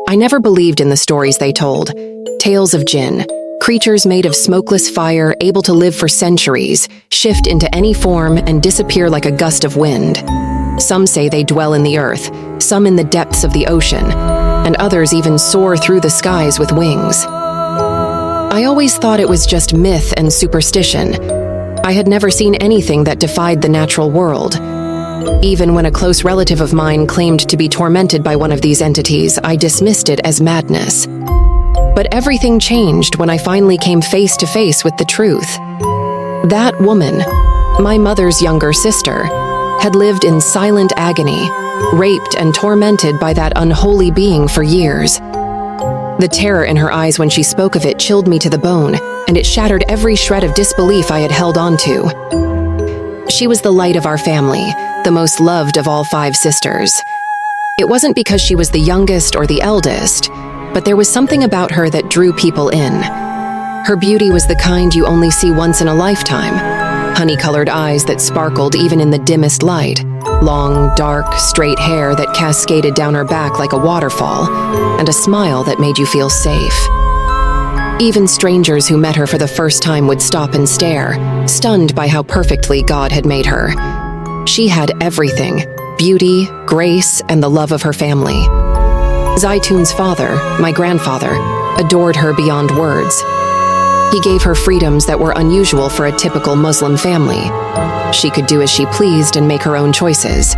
I never believed in the stories they told. Tales of Jinn, creatures made of smokeless fire, able to live for centuries, shift into any form, and disappear like a gust of wind. Some say they dwell in the earth, some in the depths of the ocean, and others even soar through the skies with wings. I always thought it was just myth and superstition. I had never seen anything that defied the natural world. Even when a close relative of mine claimed to be tormented by one of these entities, I dismissed it as madness. But everything changed when I finally came face to face with the truth. That woman, my mother's younger sister, had lived in silent agony, raped and tormented by that unholy being for years. The terror in her eyes when she spoke of it chilled me to the bone, and it shattered every shred of disbelief I had held on to. She was the light of our family, the most loved of all 5 sisters. It wasn't because she was the youngest or the eldest, but there was something about her that drew people in. Her beauty was the kind you only see once in a lifetime. Honey-colored eyes that sparkled even in the dimmest light. Long, dark, straight hair that cascaded down her back like a waterfall, and a smile that made you feel safe. Even strangers who met her for the first time would stop and stare, stunned by how perfectly God had made her. She had everything: beauty, grace, and the love of her family. Zaitun's father, my grandfather, adored her beyond words. He gave her freedoms that were unusual for a typical Muslim family. She could do as she pleased and make her own choices.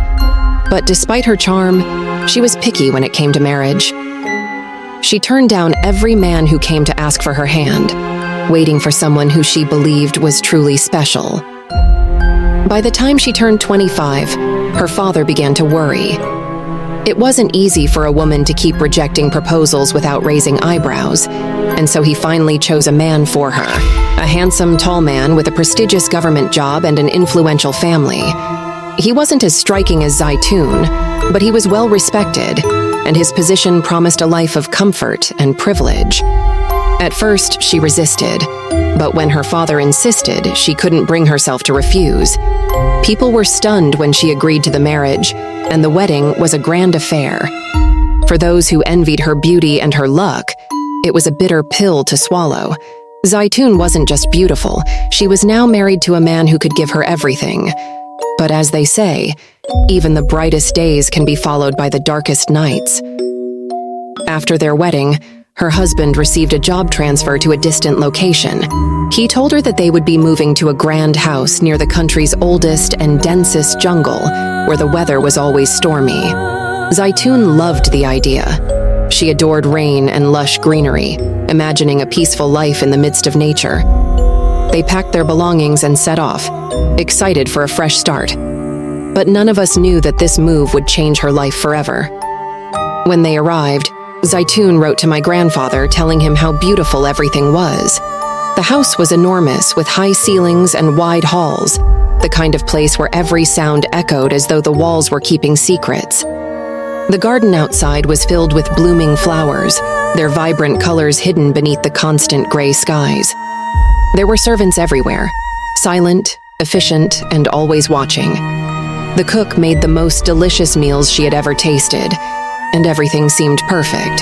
But despite her charm, she was picky when it came to marriage. She turned down every man who came to ask for her hand, waiting for someone who she believed was truly special. By the time she turned 25, her father began to worry. It wasn't easy for a woman to keep rejecting proposals without raising eyebrows, and so he finally chose a man for her, a handsome, tall man with a prestigious government job and an influential family. He wasn't as striking as Zaitun, but he was well respected, and his position promised a life of comfort and privilege. At first, she resisted, but when her father insisted, she couldn't bring herself to refuse. People were stunned when she agreed to the marriage, and the wedding was a grand affair. For those who envied her beauty and her luck, it was a bitter pill to swallow. Zaitun wasn't just beautiful, she was now married to a man who could give her everything. But as they say, even the brightest days can be followed by the darkest nights. After their wedding, her husband received a job transfer to a distant location. He told her that they would be moving to a grand house near the country's oldest and densest jungle, where the weather was always stormy. Zaitun loved the idea. She adored rain and lush greenery, imagining a peaceful life in the midst of nature. They packed their belongings and set off, excited for a fresh start. But none of us knew that this move would change her life forever. When they arrived, Zaitun wrote to my grandfather telling him how beautiful everything was. The house was enormous, with high ceilings and wide halls, the kind of place where every sound echoed as though the walls were keeping secrets. The garden outside was filled with blooming flowers, their vibrant colors hidden beneath the constant gray skies. There were servants everywhere, silent, efficient, and always watching. The cook made the most delicious meals she had ever tasted, and everything seemed perfect.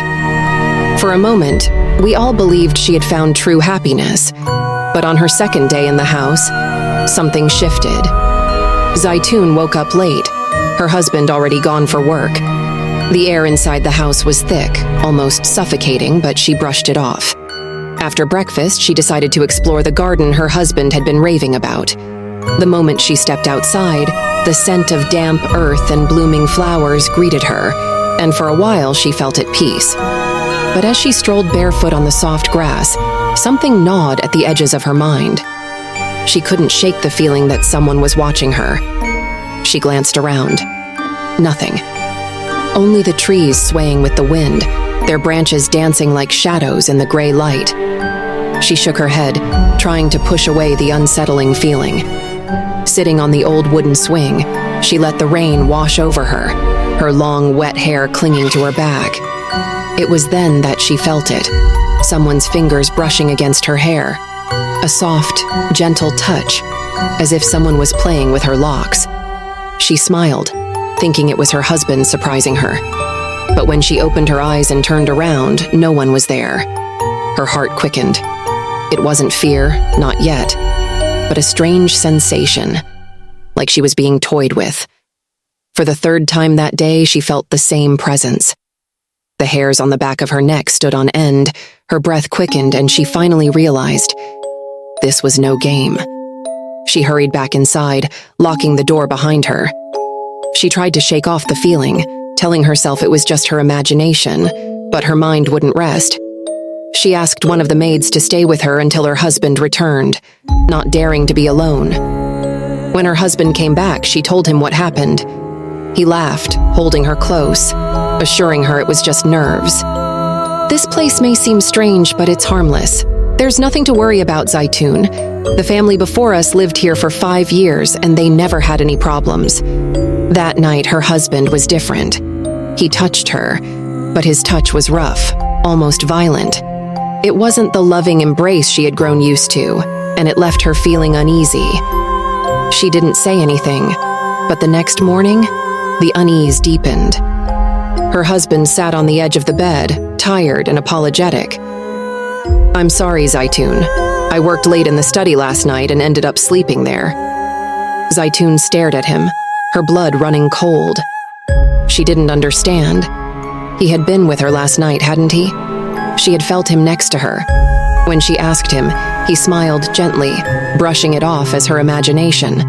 For a moment, we all believed she had found true happiness, but on her second day in the house, something shifted. Zaitun woke up late, her husband already gone for work. The air inside the house was thick, almost suffocating, but she brushed it off. After breakfast, she decided to explore the garden her husband had been raving about. The moment she stepped outside, the scent of damp earth and blooming flowers greeted her, and for a while she felt at peace. But as she strolled barefoot on the soft grass, something gnawed at the edges of her mind. She couldn't shake the feeling that someone was watching her. She glanced around. Nothing. Only the trees swaying with the wind, their branches dancing like shadows in the gray light. She shook her head, trying to push away the unsettling feeling. Sitting on the old wooden swing, she let the rain wash over her, her long, wet hair clinging to her back. It was then that she felt it, someone's fingers brushing against her hair. A soft, gentle touch, as if someone was playing with her locks. She smiled, thinking it was her husband surprising her. But when she opened her eyes and turned around, no one was there. Her heart quickened. It wasn't fear, not yet, but a strange sensation, like she was being toyed with. For the third time that day, she felt the same presence. The hairs on the back of her neck stood on end, her breath quickened, and she finally realized this was no game. She hurried back inside, locking the door behind her. She tried to shake off the feeling, telling herself it was just her imagination, but her mind wouldn't rest. She asked one of the maids to stay with her until her husband returned, not daring to be alone. When her husband came back, she told him what happened. He laughed, holding her close, assuring her it was just nerves. "This place may seem strange, but it's harmless. There's nothing to worry about, Zaytun. The family before us lived here for 5 years, and they never had any problems." That night, her husband was different. He touched her, but his touch was rough, almost violent. It wasn't the loving embrace she had grown used to, and it left her feeling uneasy. She didn't say anything, but the next morning, the unease deepened. Her husband sat on the edge of the bed, tired and apologetic. "I'm sorry, Zaytun. I worked late in the study last night and ended up sleeping there." Zaytun stared at him, her blood running cold. She didn't understand. He had been with her last night, hadn't he? She had felt him next to her. When she asked him, he smiled gently, brushing it off as her imagination.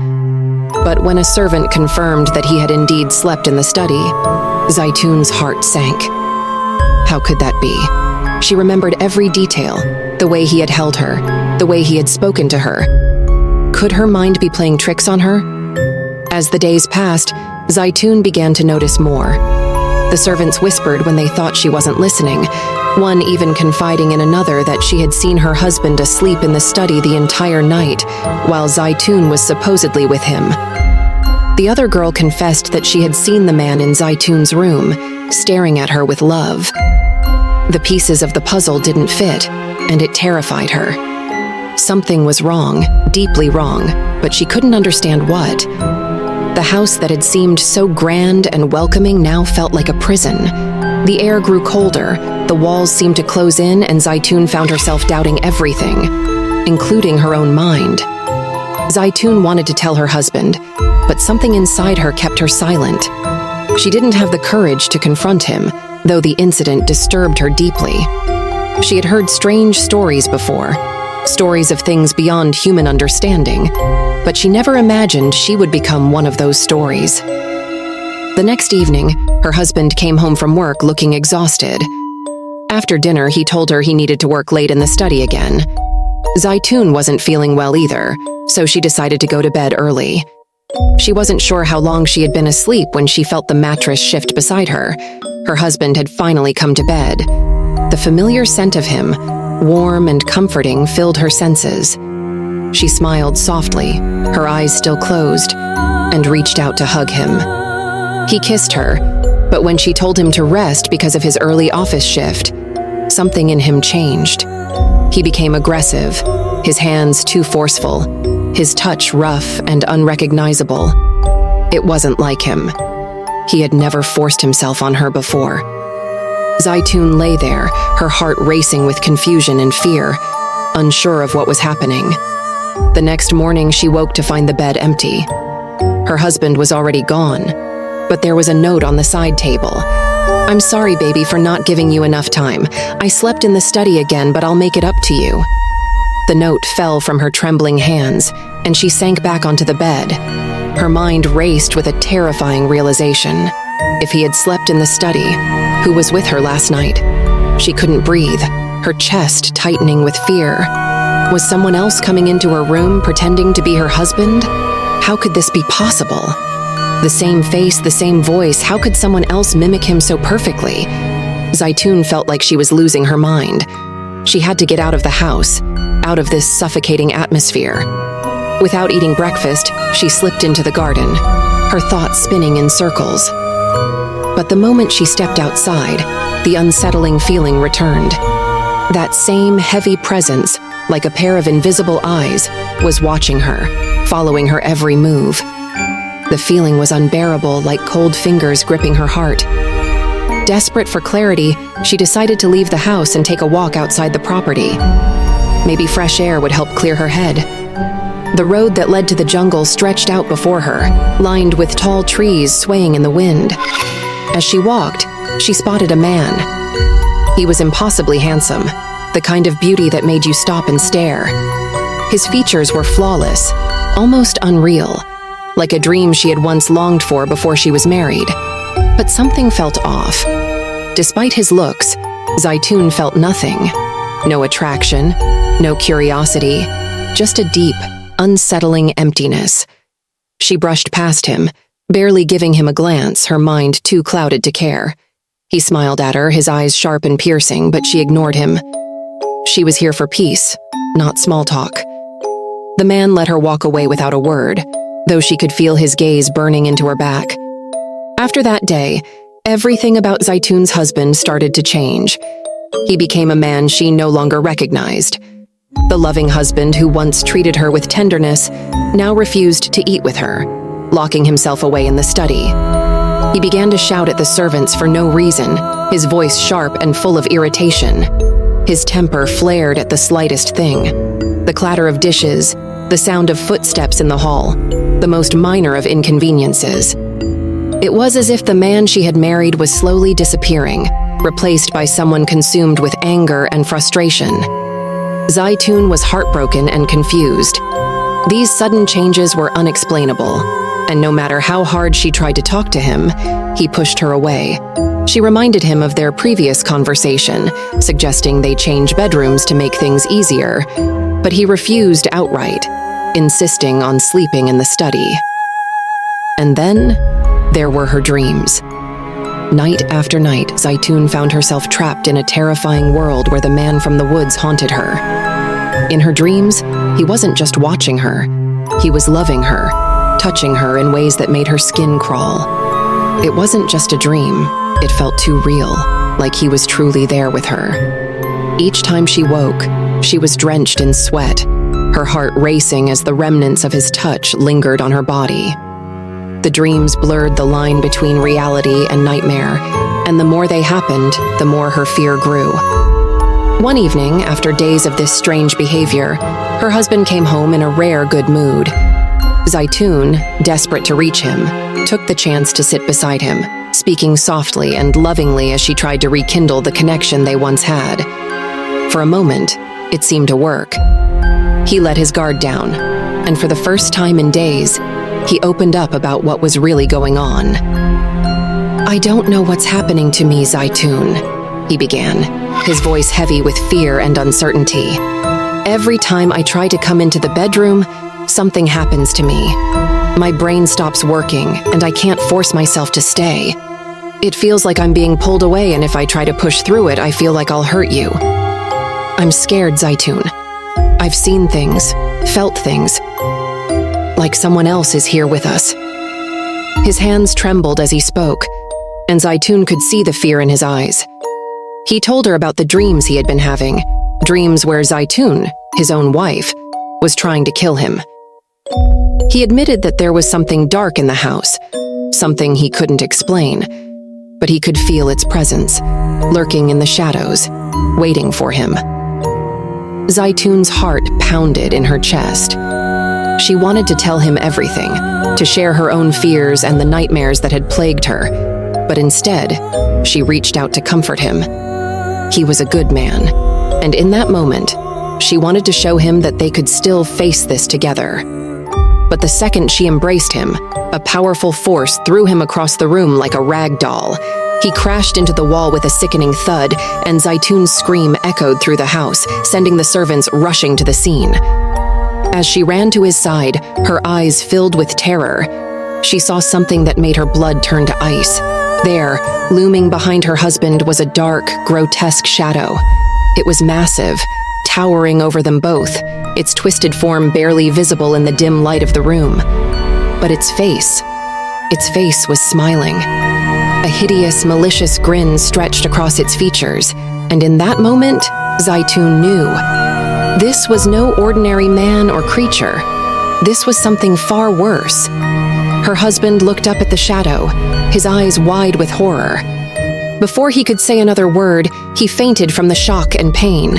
But when a servant confirmed that he had indeed slept in the study, Zaytun's heart sank. How could that be? She remembered every detail, the way he had held her, the way he had spoken to her. Could her mind be playing tricks on her? As the days passed, Zaytun began to notice more. The servants whispered when they thought she wasn't listening, one even confiding in another that she had seen her husband asleep in the study the entire night, while Zaytun was supposedly with him. The other girl confessed that she had seen the man in Zaytun's room, staring at her with love. The pieces of the puzzle didn't fit, and it terrified her. Something was wrong, deeply wrong, but she couldn't understand what. The house that had seemed so grand and welcoming now felt like a prison. The air grew colder, the walls seemed to close in, and Zaytun found herself doubting everything, including her own mind. Zaytun wanted to tell her husband, but something inside her kept her silent. She didn't have the courage to confront him, though the incident disturbed her deeply. She had heard strange stories before, stories of things beyond human understanding, but she never imagined she would become one of those stories. The next evening, her husband came home from work looking exhausted. After dinner, he told her he needed to work late in the study again. Zaytun wasn't feeling well either, so she decided to go to bed early. She wasn't sure how long she had been asleep when she felt the mattress shift beside her. Her husband had finally come to bed. The familiar scent of him, warm and comforting, filled her senses. She smiled softly, her eyes still closed, and reached out to hug him. He kissed her, but when she told him to rest because of his early office shift, something in him changed. He became aggressive, his hands too forceful, his touch rough and unrecognizable. It wasn't like him. He had never forced himself on her before. Zaytun lay there, her heart racing with confusion and fear, unsure of what was happening. The next morning, she woke to find the bed empty. Her husband was already gone, but there was a note on the side table. "I'm sorry, baby, for not giving you enough time. I slept in the study again, but I'll make it up to you." The note fell from her trembling hands, and she sank back onto the bed. Her mind raced with a terrifying realization. If he had slept in the study, who was with her last night? She couldn't breathe, her chest tightening with fear. Was someone else coming into her room pretending to be her husband? How could this be possible? The same face, the same voice, how could someone else mimic him so perfectly? Zaytun felt like she was losing her mind. She had to get out of the house, out of this suffocating atmosphere. Without eating breakfast, she slipped into the garden, her thoughts spinning in circles. But the moment she stepped outside, the unsettling feeling returned. That same heavy presence, like a pair of invisible eyes, was watching her, following her every move. The feeling was unbearable, like cold fingers gripping her heart. Desperate for clarity, she decided to leave the house and take a walk outside the property. Maybe fresh air would help clear her head. The road that led to the jungle stretched out before her, lined with tall trees swaying in the wind. As she walked, she spotted a man. He was impossibly handsome, the kind of beauty that made you stop and stare. His features were flawless, almost unreal, like a dream she had once longed for before she was married. But something felt off. Despite his looks, Zaytun felt nothing. No attraction, no curiosity, just a deep, unsettling emptiness. She brushed past him, barely giving him a glance, her mind too clouded to care. He smiled at her, his eyes sharp and piercing, but she ignored him. She was here for peace, not small talk. The man let her walk away without a word, though she could feel his gaze burning into her back. After that day, everything about Zaytun's husband started to change. He became a man she no longer recognized. The loving husband who once treated her with tenderness now refused to eat with her, locking himself away in the study. He began to shout at the servants for no reason, his voice sharp and full of irritation. His temper flared at the slightest thing. The clatter of dishes, the sound of footsteps in the hall, the most minor of inconveniences. It was as if the man she had married was slowly disappearing, replaced by someone consumed with anger and frustration. Zaytun was heartbroken and confused. These sudden changes were unexplainable, and no matter how hard she tried to talk to him, he pushed her away. She reminded him of their previous conversation, suggesting they change bedrooms to make things easier, but he refused outright, insisting on sleeping in the study. And then, there were her dreams. Night after night, Zaytun found herself trapped in a terrifying world where the man from the woods haunted her. In her dreams, he wasn't just watching her. He was loving her, touching her in ways that made her skin crawl. It wasn't just a dream. It felt too real, like he was truly there with her. Each time she woke, she was drenched in sweat, her heart racing as the remnants of his touch lingered on her body. The dreams blurred the line between reality and nightmare, and the more they happened, the more her fear grew. One evening, after days of this strange behavior, her husband came home in a rare good mood. Zaytun, desperate to reach him, took the chance to sit beside him, speaking softly and lovingly as she tried to rekindle the connection they once had. For a moment, it seemed to work. He let his guard down, and for the first time in days, he opened up about what was really going on. "I don't know what's happening to me, Zaytun," he began, his voice heavy with fear and uncertainty. "Every time I try to come into the bedroom, something happens to me. My brain stops working, and I can't force myself to stay. It feels like I'm being pulled away, and if I try to push through it, I feel like I'll hurt you. I'm scared, Zaytun. I've seen things, felt things, like someone else is here with us." His hands trembled as he spoke, and Zaytun could see the fear in his eyes. He told her about the dreams he had been having, dreams where Zaytun, his own wife, was trying to kill him. He admitted that there was something dark in the house, something he couldn't explain, but he could feel its presence, lurking in the shadows, waiting for him. Zaytun's heart pounded in her chest. She wanted to tell him everything, to share her own fears and the nightmares that had plagued her, but instead, she reached out to comfort him. He was a good man, and in that moment, she wanted to show him that they could still face this together. But the second she embraced him, a powerful force threw him across the room like a rag doll. He crashed into the wall with a sickening thud, and Zaytun's scream echoed through the house, sending the servants rushing to the scene. As she ran to his side, her eyes filled with terror, she saw something that made her blood turn to ice. There, looming behind her husband, was a dark, grotesque shadow. It was massive, towering over them both, its twisted form barely visible in the dim light of the room. But its face was smiling. A hideous, malicious grin stretched across its features, and in that moment, Zaytun knew. This was no ordinary man or creature. This was something far worse. Her husband looked up at the shadow, his eyes wide with horror. Before he could say another word, he fainted from the shock and pain.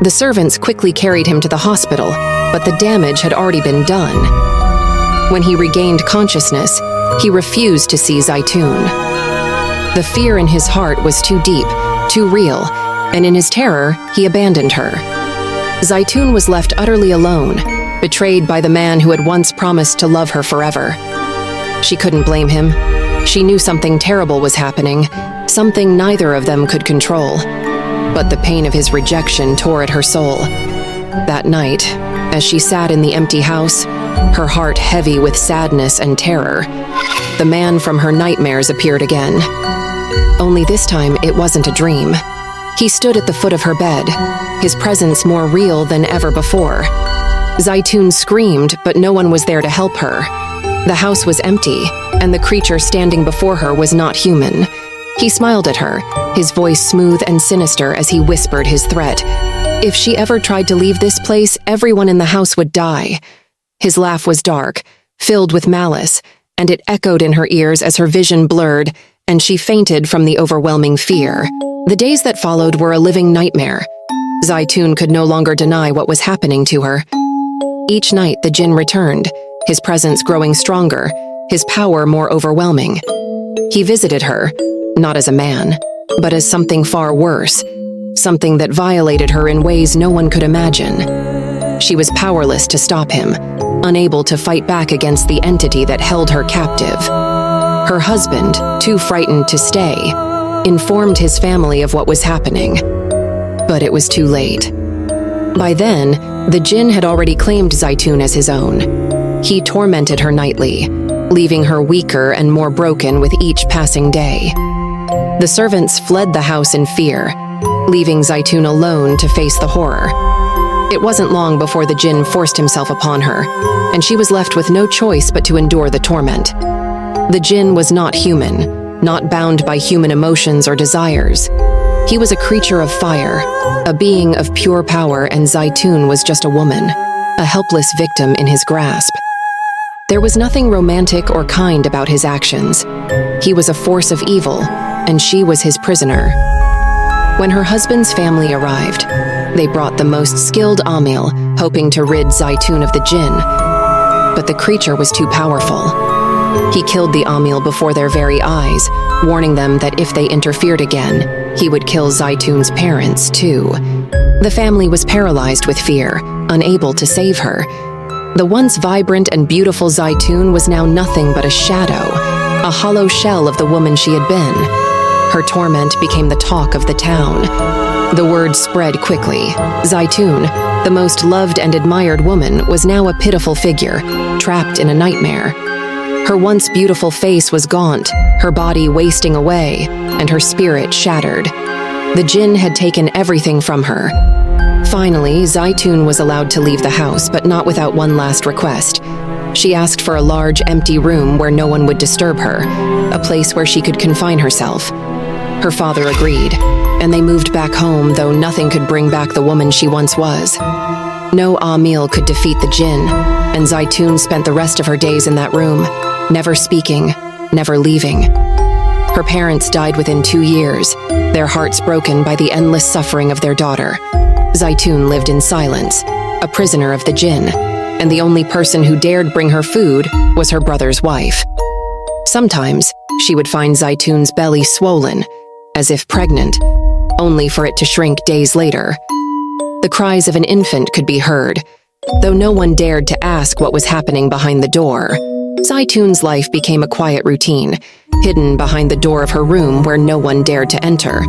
The servants quickly carried him to the hospital, but the damage had already been done. When he regained consciousness, he refused to see Zaytun. The fear in his heart was too deep, too real, and in his terror, he abandoned her. Zaytun was left utterly alone, betrayed by the man who had once promised to love her forever. She couldn't blame him. She knew something terrible was happening, something neither of them could control. But the pain of his rejection tore at her soul. That night, as she sat in the empty house, her heart heavy with sadness and terror, the man from her nightmares appeared again. Only this time, it wasn't a dream. He stood at the foot of her bed, his presence more real than ever before. Zaytun screamed, but no one was there to help her. The house was empty, and the creature standing before her was not human. He smiled at her, his voice smooth and sinister as he whispered his threat. If she ever tried to leave this place, everyone in the house would die. His laugh was dark, filled with malice, and it echoed in her ears as her vision blurred, and she fainted from the overwhelming fear. The days that followed were a living nightmare. Zaytun could no longer deny what was happening to her. Each night the Jinn returned, his presence growing stronger, his power more overwhelming. He visited her, not as a man, but as something far worse, something that violated her in ways no one could imagine. She was powerless to stop him, unable to fight back against the entity that held her captive. Her husband, too frightened to stay, informed his family of what was happening. But it was too late. By then, the Jinn had already claimed Zaytun as his own. He tormented her nightly, leaving her weaker and more broken with each passing day. The servants fled the house in fear, leaving Zaytun alone to face the horror. It wasn't long before the Jinn forced himself upon her, and she was left with no choice but to endure the torment. The Jinn was not human, not bound by human emotions or desires. He was a creature of fire, a being of pure power, and Zaytun was just a woman, a helpless victim in his grasp. There was nothing romantic or kind about his actions. He was a force of evil, and she was his prisoner. When her husband's family arrived, they brought the most skilled Amil, hoping to rid Zaytun of the Jinn. But the creature was too powerful. He killed the Amil before their very eyes, warning them that if they interfered again, he would kill Zaytun's parents too. The family was paralyzed with fear, unable to save her. The once vibrant and beautiful Zaytun was now nothing but a shadow, a hollow shell of the woman she had been. Her torment became the talk of the town. The word spread quickly. Zaytun, the most loved and admired woman, was now a pitiful figure, trapped in a nightmare. Her once beautiful face was gaunt, her body wasting away, and her spirit shattered. The Jinn had taken everything from her. Finally, Zaytun was allowed to leave the house, but not without one last request. She asked for a large, empty room where no one would disturb her, a place where she could confine herself. Her father agreed, and they moved back home, though nothing could bring back the woman she once was. No Amil could defeat the Jinn, and Zaytun spent the rest of her days in that room, never speaking, never leaving. Her parents died within 2 years, their hearts broken by the endless suffering of their daughter. Zaytun lived in silence, a prisoner of the Jinn, and the only person who dared bring her food was her brother's wife. Sometimes, she would find Zaytun's belly swollen, as if pregnant, only for it to shrink days later. The cries of an infant could be heard, though no one dared to ask what was happening behind the door. Zaytun's life became a quiet routine, hidden behind the door of her room where no one dared to enter.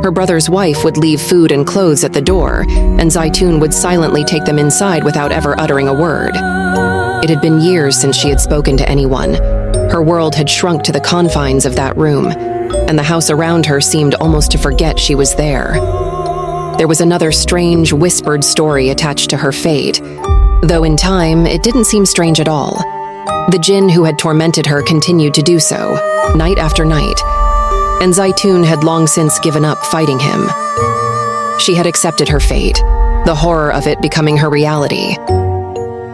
Her brother's wife would leave food and clothes at the door, and Zaytun would silently take them inside without ever uttering a word. It had been years since she had spoken to anyone. Her world had shrunk to the confines of that room, and the house around her seemed almost to forget she was there. There was another strange, whispered story attached to her fate, though in time, it didn't seem strange at all. The Jinn who had tormented her continued to do so, night after night, and Zaytun had long since given up fighting him. She had accepted her fate, the horror of it becoming her reality.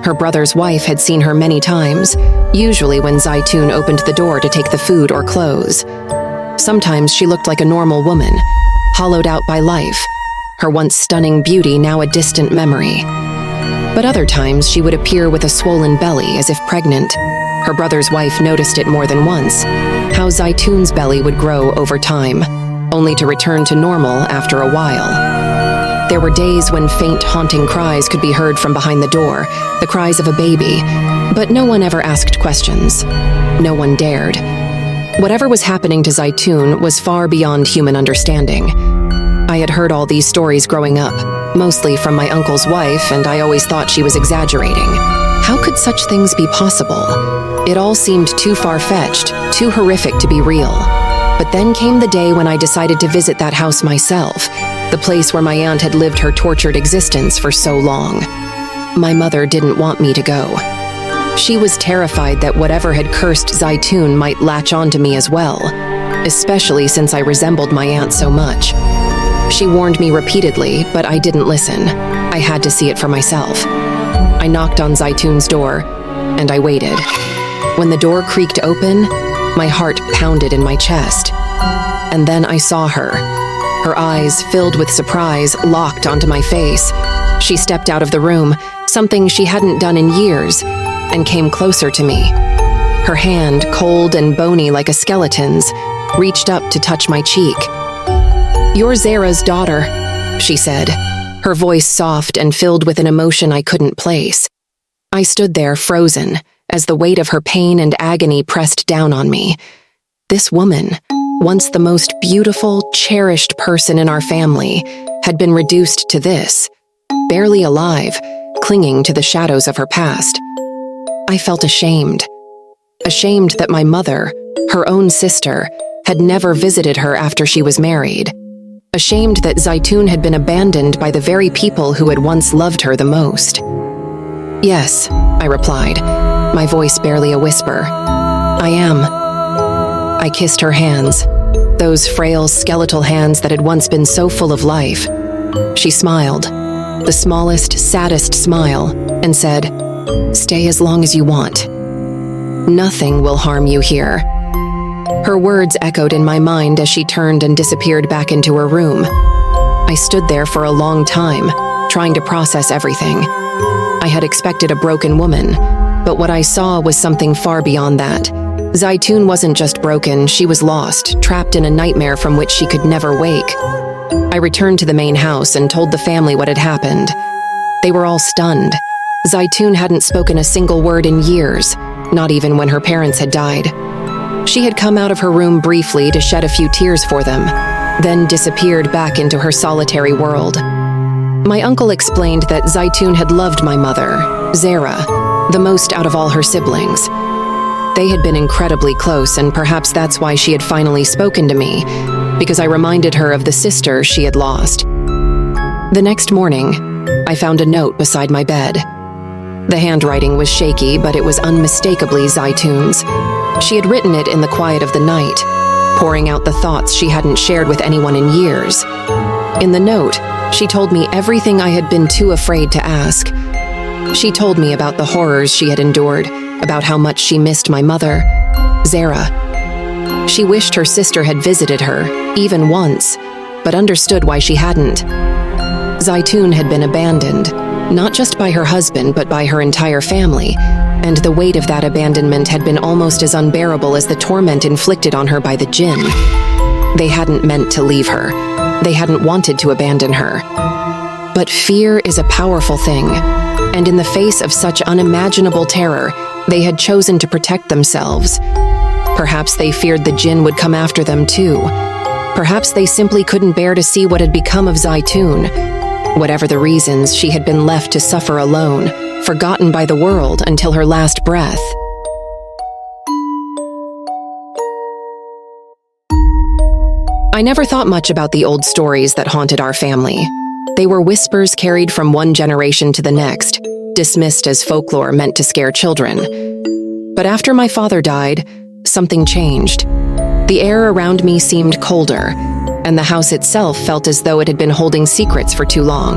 Her brother's wife had seen her many times, usually when Zaytun opened the door to take the food or clothes. Sometimes she looked like a normal woman, hollowed out by life, her once stunning beauty now a distant memory. But other times she would appear with a swollen belly as if pregnant. Her brother's wife noticed it more than once, how Zaytun's belly would grow over time, only to return to normal after a while. There were days when faint, haunting cries could be heard from behind the door, the cries of a baby, but no one ever asked questions. No one dared. Whatever was happening to Zaytun was far beyond human understanding. I had heard all these stories growing up, mostly from my uncle's wife, and I always thought she was exaggerating. How could such things be possible? It all seemed too far-fetched, too horrific to be real. But then came the day when I decided to visit that house myself, the place where my aunt had lived her tortured existence for so long. My mother didn't want me to go. She was terrified that whatever had cursed Zaytun might latch onto me as well, especially since I resembled my aunt so much. She warned me repeatedly, but I didn't listen. I had to see it for myself. I knocked on Zaytun's door, and I waited. When the door creaked open, my heart pounded in my chest. And then I saw her. Her eyes, filled with surprise, locked onto my face. She stepped out of the room, something she hadn't done in years, and came closer to me. Her hand, cold and bony like a skeleton's, reached up to touch my cheek. "You're Zara's daughter," she said, her voice soft and filled with an emotion I couldn't place. I stood there frozen, as the weight of her pain and agony pressed down on me. This woman, once the most beautiful, cherished person in our family, had been reduced to this, barely alive, clinging to the shadows of her past. I felt ashamed. Ashamed that my mother, her own sister, had never visited her after she was married. Ashamed that Zaytun had been abandoned by the very people who had once loved her the most. "Yes," I replied, my voice barely a whisper. "I am." I kissed her hands, those frail, skeletal hands that had once been so full of life. She smiled, the smallest, saddest smile, and said, "Stay as long as you want. Nothing will harm you here." Her words echoed in my mind as she turned and disappeared back into her room. I stood there for a long time, trying to process everything. I had expected a broken woman, but what I saw was something far beyond that. Zaytun wasn't just broken, she was lost, trapped in a nightmare from which she could never wake. I returned to the main house and told the family what had happened. They were all stunned. Zaytun hadn't spoken a single word in years, not even when her parents had died. She had come out of her room briefly to shed a few tears for them, then disappeared back into her solitary world. My uncle explained that Zaytun had loved my mother, Zara, the most out of all her siblings. They had been incredibly close, and perhaps that's why she had finally spoken to me, because I reminded her of the sister she had lost. The next morning, I found a note beside my bed. The handwriting was shaky, but it was unmistakably Zaytun's. She had written it in the quiet of the night, pouring out the thoughts she hadn't shared with anyone in years. In the note, she told me everything I had been too afraid to ask. She told me about the horrors she had endured, about how much she missed my mother, Zara. She wished her sister had visited her, even once, but understood why she hadn't. Zaytun had been abandoned, not just by her husband, but by her entire family, and the weight of that abandonment had been almost as unbearable as the torment inflicted on her by the Jinn. They hadn't meant to leave her. They hadn't wanted to abandon her. But fear is a powerful thing, and in the face of such unimaginable terror, they had chosen to protect themselves. Perhaps they feared the Jinn would come after them too. Perhaps they simply couldn't bear to see what had become of Zaytun. Whatever the reasons, she had been left to suffer alone, forgotten by the world until her last breath. I never thought much about the old stories that haunted our family. They were whispers carried from one generation to the next, dismissed as folklore meant to scare children. But after my father died, something changed. The air around me seemed colder, and the house itself felt as though it had been holding secrets for too long.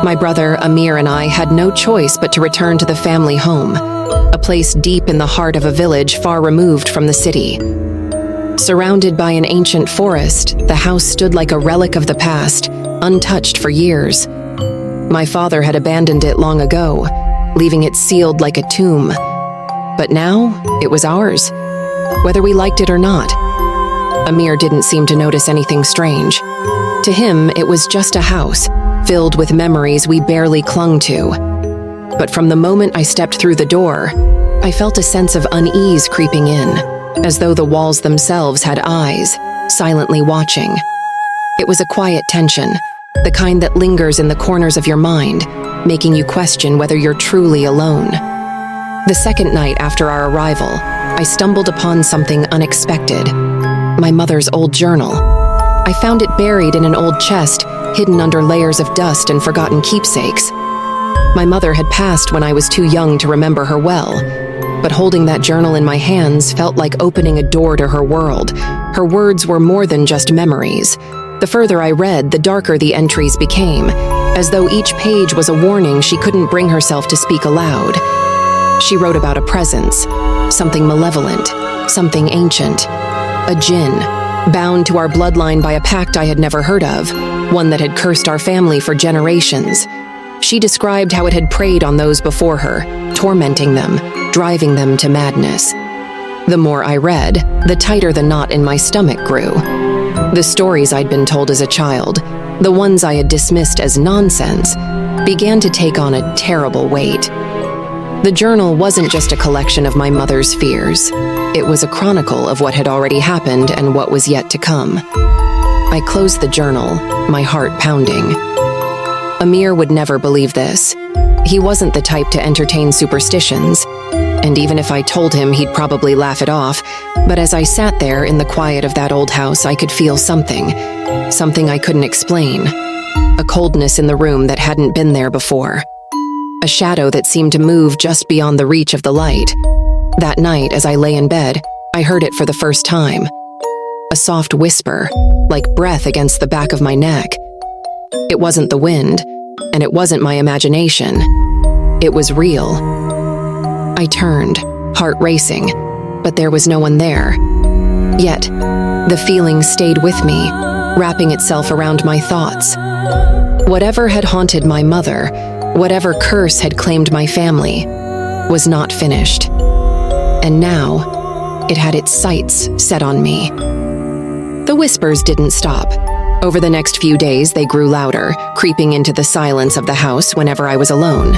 My brother, Amir, and I had no choice but to return to the family home, a place deep in the heart of a village far removed from the city. Surrounded by an ancient forest, the house stood like a relic of the past, untouched for years. My father had abandoned it long ago, leaving it sealed like a tomb. But now, it was ours, whether we liked it or not. Amir didn't seem to notice anything strange. To him, it was just a house, filled with memories we barely clung to. But from the moment I stepped through the door, I felt a sense of unease creeping in, as though the walls themselves had eyes, silently watching. It was a quiet tension, the kind that lingers in the corners of your mind, making you question whether you're truly alone. The second night after our arrival, I stumbled upon something unexpected. My mother's old journal. I found it buried in an old chest, hidden under layers of dust and forgotten keepsakes. My mother had passed when I was too young to remember her well, but holding that journal in my hands felt like opening a door to her world. Her words were more than just memories. The further I read, the darker the entries became, as though each page was a warning she couldn't bring herself to speak aloud. She wrote about a presence, something malevolent, something ancient, a jinn, bound to our bloodline by a pact I had never heard of, one that had cursed our family for generations. She described how it had preyed on those before her, tormenting them, driving them to madness. The more I read, the tighter the knot in my stomach grew. The stories I'd been told as a child, the ones I had dismissed as nonsense, began to take on a terrible weight. The journal wasn't just a collection of my mother's fears. It was a chronicle of what had already happened and what was yet to come. I closed the journal, my heart pounding. Amir would never believe this. He wasn't the type to entertain superstitions, and even if I told him, he'd probably laugh it off. But as I sat there in the quiet of that old house, I could feel something I couldn't explain. A coldness in the room that hadn't been there before. A shadow that seemed to move just beyond the reach of the light. That night, as I lay in bed, I heard it for the first time. A soft whisper, like breath against the back of my neck. It wasn't the wind, and it wasn't my imagination. It was real. I turned, heart racing, but there was no one there. Yet, the feeling stayed with me, wrapping itself around my thoughts. Whatever had haunted my mother, whatever curse had claimed my family, was not finished. And now, it had its sights set on me. The whispers didn't stop. Over the next few days, they grew louder, creeping into the silence of the house whenever I was alone.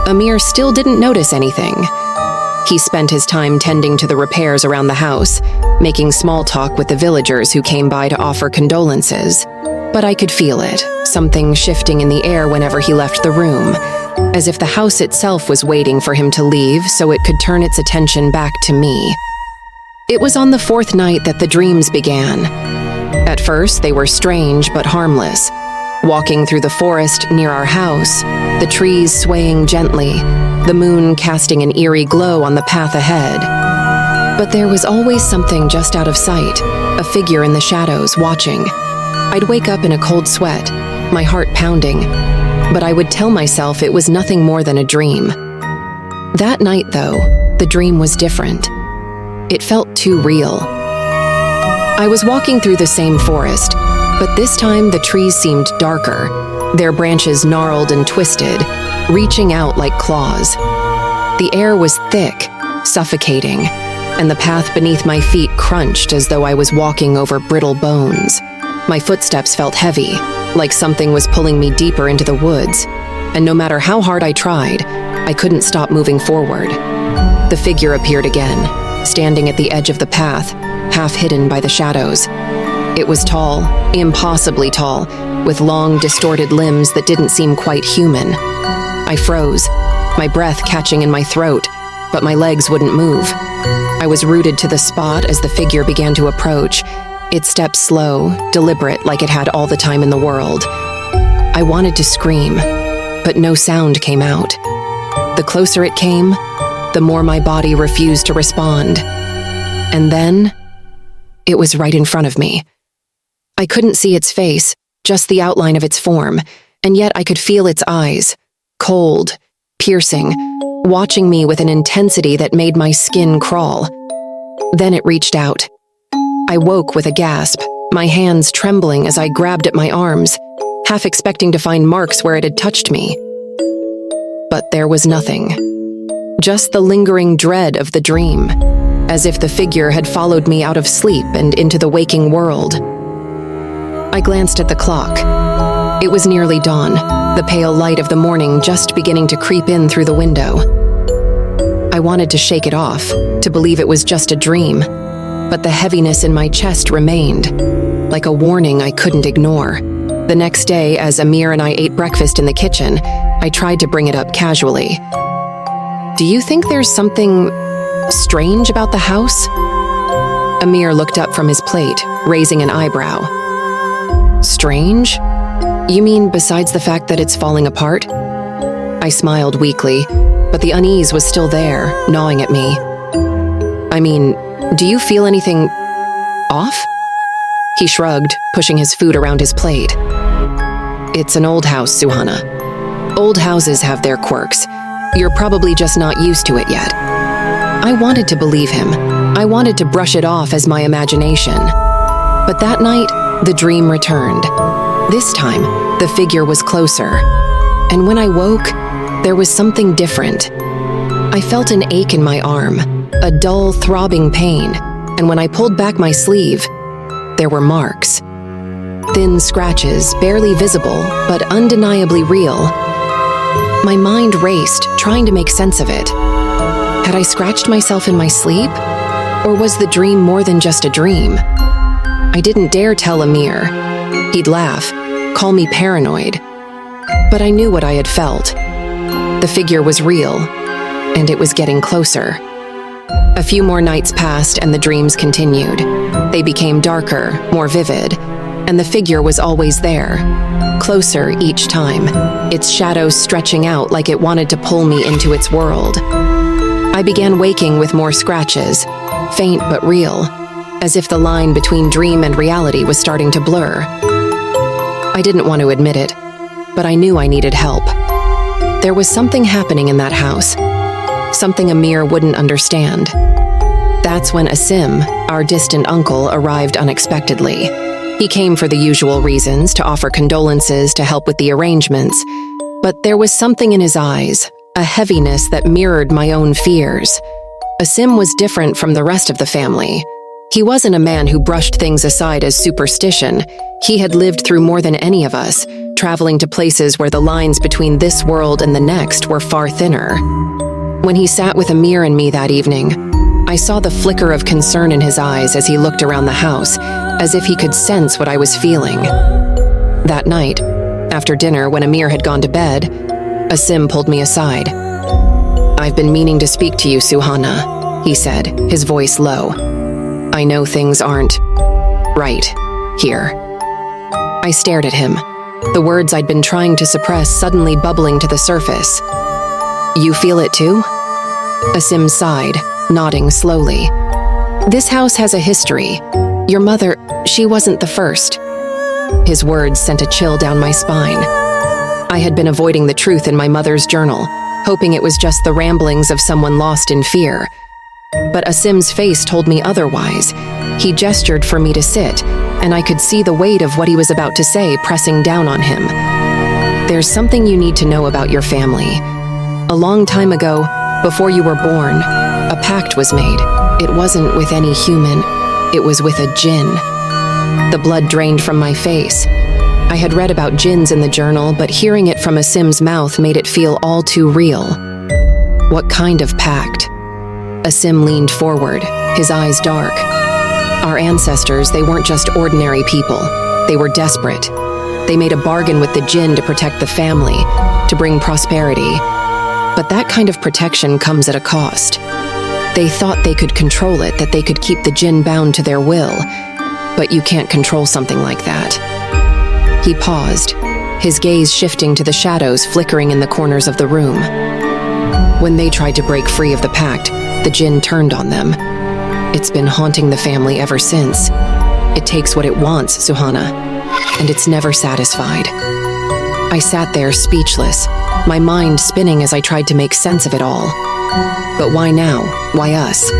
Amir still didn't notice anything. He spent his time tending to the repairs around the house, making small talk with the villagers who came by to offer condolences. But I could feel it, something shifting in the air whenever he left the room, as if the house itself was waiting for him to leave so it could turn its attention back to me. It was on the fourth night that the dreams began. At first, they were strange but harmless. Walking through the forest near our house, the trees swaying gently, the moon casting an eerie glow on the path ahead. But there was always something just out of sight, a figure in the shadows watching. I'd wake up in a cold sweat, my heart pounding, but I would tell myself it was nothing more than a dream. That night, though, the dream was different. It felt too real. I was walking through the same forest, but this time the trees seemed darker, their branches gnarled and twisted, reaching out like claws. The air was thick, suffocating, and the path beneath my feet crunched as though I was walking over brittle bones. My footsteps felt heavy, like something was pulling me deeper into the woods, and no matter how hard I tried, I couldn't stop moving forward. The figure appeared again, standing at the edge of the path, half hidden by the shadows. It was tall, impossibly tall, with long, distorted limbs that didn't seem quite human. I froze, my breath catching in my throat, but my legs wouldn't move. I was rooted to the spot as the figure began to approach, its steps slow, deliberate like it had all the time in the world. I wanted to scream, but no sound came out. The closer it came, the more my body refused to respond. And then, it was right in front of me. I couldn't see its face, just the outline of its form, and yet I could feel its eyes, cold, piercing, watching me with an intensity that made my skin crawl. Then it reached out. I woke with a gasp, my hands trembling as I grabbed at my arms, half expecting to find marks where it had touched me. But there was nothing. Just the lingering dread of the dream, as if the figure had followed me out of sleep and into the waking world. I glanced at the clock. It was nearly dawn, the pale light of the morning just beginning to creep in through the window. I wanted to shake it off, to believe it was just a dream, but the heaviness in my chest remained, like a warning I couldn't ignore. The next day, as Amir and I ate breakfast in the kitchen, I tried to bring it up casually. "Do you think there's something strange about the house?" Amir looked up from his plate, raising an eyebrow. "Strange? You mean besides the fact that it's falling apart?" I smiled weakly, but the unease was still there, gnawing at me. "I mean, do you feel anything off?" He shrugged, pushing his food around his plate. "It's an old house, Suhana. Old houses have their quirks. You're probably just not used to it yet." I wanted to believe him. I wanted to brush it off as my imagination. But that night, the dream returned. This time, the figure was closer. And when I woke, there was something different. I felt an ache in my arm, a dull, throbbing pain, and when I pulled back my sleeve, there were marks. Thin scratches, barely visible, but undeniably real. My mind raced, trying to make sense of it. Had I scratched myself in my sleep? Or was the dream more than just a dream? I didn't dare tell Amir. He'd laugh, call me paranoid. But I knew what I had felt. The figure was real, and it was getting closer. A few more nights passed and the dreams continued. They became darker, more vivid, and the figure was always there, closer each time, its shadow stretching out like it wanted to pull me into its world. I began waking with more scratches, faint but real, as if the line between dream and reality was starting to blur. I didn't want to admit it, but I knew I needed help. There was something happening in that house, something Amir wouldn't understand. That's when Asim, our distant uncle, arrived unexpectedly. He came for the usual reasons, to offer condolences, to help with the arrangements. But there was something in his eyes, a heaviness that mirrored my own fears. Asim was different from the rest of the family. He wasn't a man who brushed things aside as superstition. He had lived through more than any of us, traveling to places where the lines between this world and the next were far thinner. When he sat with Amir and me that evening, I saw the flicker of concern in his eyes as he looked around the house, as if he could sense what I was feeling. That night, after dinner when Amir had gone to bed, Asim pulled me aside. "I've been meaning to speak to you, Suhana," he said, his voice low. "I know things aren't right here." I stared at him, the words I'd been trying to suppress suddenly bubbling to the surface. "You feel it too?" Asim sighed, nodding slowly. "This house has a history. Your mother, she wasn't the first." His words sent a chill down my spine. I had been avoiding the truth in my mother's journal, hoping it was just the ramblings of someone lost in fear. But Asim's face told me otherwise. He gestured for me to sit, and I could see the weight of what he was about to say pressing down on him. "There's something you need to know about your family. A long time ago, before you were born, a pact was made. It wasn't with any human, it was with a jinn." The blood drained from my face. I had read about jinns in the journal, but hearing it from Asim's mouth made it feel all too real. "What kind of pact?" Asim leaned forward, his eyes dark. "Our ancestors, they weren't just ordinary people. They were desperate. They made a bargain with the jinn to protect the family, to bring prosperity. But that kind of protection comes at a cost. They thought they could control it, that they could keep the jinn bound to their will. But you can't control something like that." He paused, his gaze shifting to the shadows flickering in the corners of the room. "When they tried to break free of the pact, the jinn turned on them. It's been haunting the family ever since. It takes what it wants, Suhana, and it's never satisfied." I sat there speechless, my mind spinning as I tried to make sense of it all. "But why now? Why us?"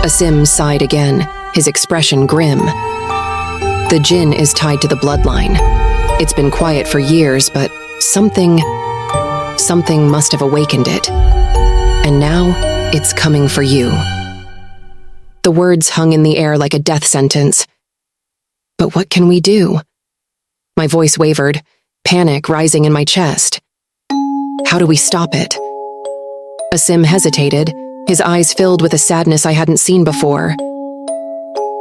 Asim sighed again, his expression grim. The Jinn is tied to the bloodline. It's been quiet for years, but something must have awakened it. And now, it's coming for you. The words hung in the air like a death sentence. But what can we do? My voice wavered, panic rising in my chest. How do we stop it? Asim hesitated, his eyes filled with a sadness I hadn't seen before.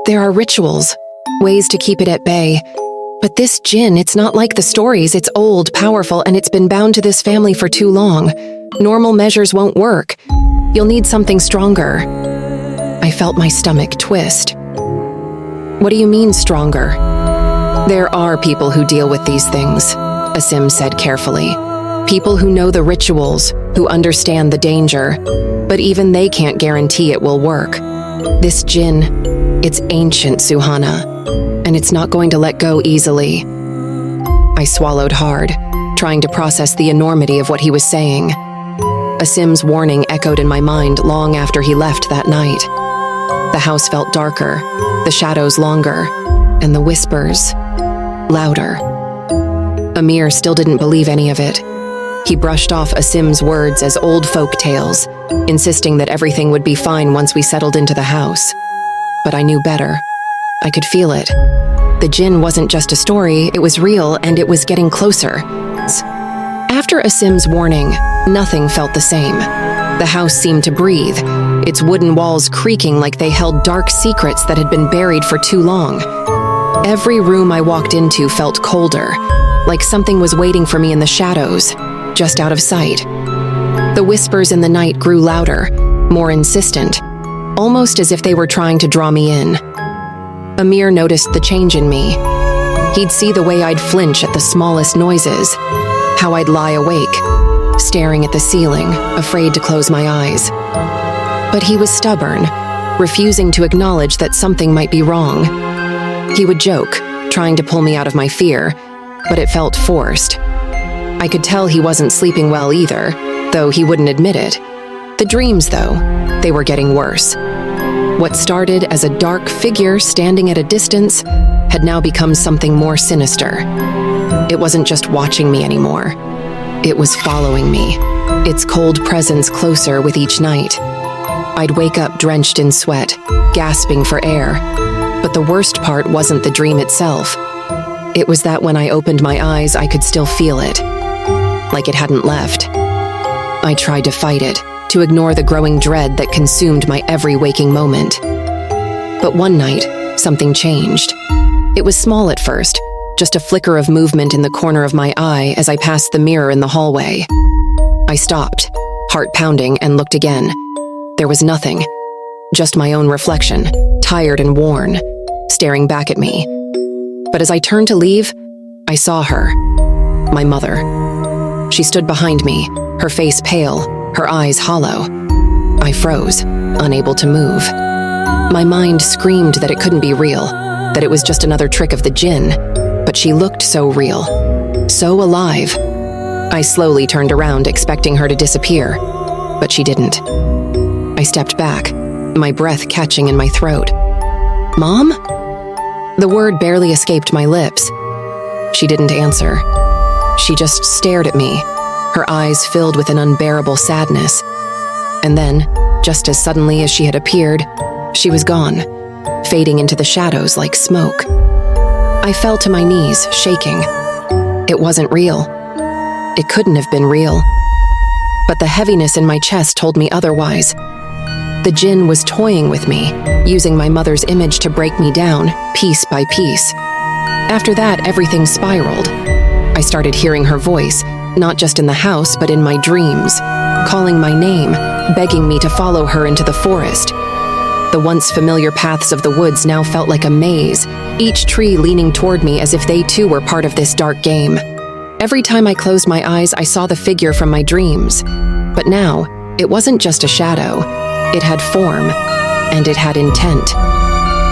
There are rituals, ways to keep it at bay. But this Jinn, it's not like the stories. It's old, powerful, and it's been bound to this family for too long. Normal measures won't work. You'll need something stronger. I felt my stomach twist. What do you mean, stronger? There are people who deal with these things, Asim said carefully. People who know the rituals, who understand the danger, but even they can't guarantee it will work. This Jinn, it's ancient, Suhana, and it's not going to let go easily. I swallowed hard, trying to process the enormity of what he was saying. Asim's warning echoed in my mind long after he left that night. The house felt darker, the shadows longer, and the whispers louder. Amir still didn't believe any of it. He brushed off Asim's words as old folk tales, insisting that everything would be fine once we settled into the house. But I knew better. I could feel it. The Jinn wasn't just a story, it was real, and it was getting closer. After Asim's warning, nothing felt the same. The house seemed to breathe, its wooden walls creaking like they held dark secrets that had been buried for too long. Every room I walked into felt colder, like something was waiting for me in the shadows, just out of sight. The whispers in the night grew louder, more insistent, almost as if they were trying to draw me in. Amir noticed the change in me. He'd see the way I'd flinch at the smallest noises, how I'd lie awake, staring at the ceiling, afraid to close my eyes. But he was stubborn, refusing to acknowledge that something might be wrong. He would joke, trying to pull me out of my fear, but it felt forced. I could tell he wasn't sleeping well either, though he wouldn't admit it. The dreams, though, they were getting worse. What started as a dark figure standing at a distance had now become something more sinister. It wasn't just watching me anymore. It was following me, its cold presence closer with each night. I'd wake up drenched in sweat, gasping for air. But the worst part wasn't the dream itself. It was that when I opened my eyes, I could still feel it, like it hadn't left. I tried to fight it, to ignore the growing dread that consumed my every waking moment. But one night, something changed. It was small at first, just a flicker of movement in the corner of my eye as I passed the mirror in the hallway. I stopped, heart pounding, and looked again. There was nothing, just my own reflection, tired and worn, staring back at me. But as I turned to leave, I saw her, my mother. She stood behind me, her face pale, her eyes hollow. I froze, unable to move. My mind screamed that it couldn't be real, that it was just another trick of the Jinn, but she looked so real, so alive. I slowly turned around, expecting her to disappear, but she didn't. I stepped back, my breath catching in my throat. "Mom?" The word barely escaped my lips. She didn't answer. She just stared at me, her eyes filled with an unbearable sadness. And then, just as suddenly as she had appeared, she was gone, fading into the shadows like smoke. I fell to my knees, shaking. It wasn't real. It couldn't have been real. But the heaviness in my chest told me otherwise. The Jinn was toying with me, using my mother's image to break me down, piece by piece. After that, everything spiraled. I started hearing her voice, not just in the house, but in my dreams, calling my name, begging me to follow her into the forest. The once familiar paths of the woods now felt like a maze, each tree leaning toward me as if they too were part of this dark game. Every time I closed my eyes, I saw the figure from my dreams. But now, it wasn't just a shadow. It had form, and it had intent.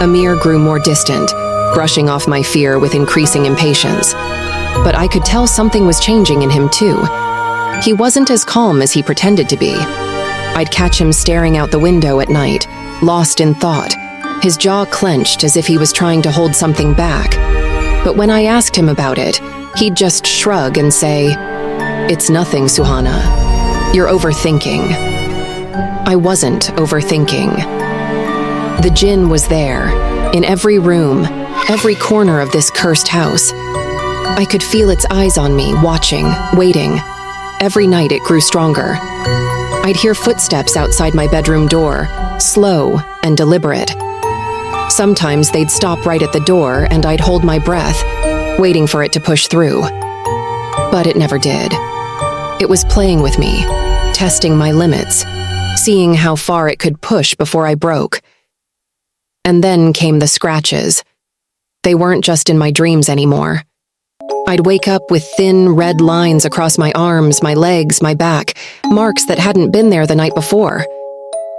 Amir grew more distant, brushing off my fear with increasing impatience. But I could tell something was changing in him too. He wasn't as calm as he pretended to be. I'd catch him staring out the window at night, lost in thought, His jaw clenched as if he was trying to hold something back. But when I asked him about it, he'd just shrug and say, "It's nothing, Suhana. You're overthinking." I wasn't overthinking. The Jinn was there, in every room, every corner of this cursed house. I could feel its eyes on me, watching, waiting. Every night it grew stronger. I'd hear footsteps outside my bedroom door, slow and deliberate. Sometimes they'd stop right at the door and I'd hold my breath, waiting for it to push through. But it never did. It was playing with me, testing my limits, seeing how far it could push before I broke. And then came the scratches. They weren't just in my dreams anymore. I'd wake up with thin, red lines across my arms, my legs, my back, marks that hadn't been there the night before.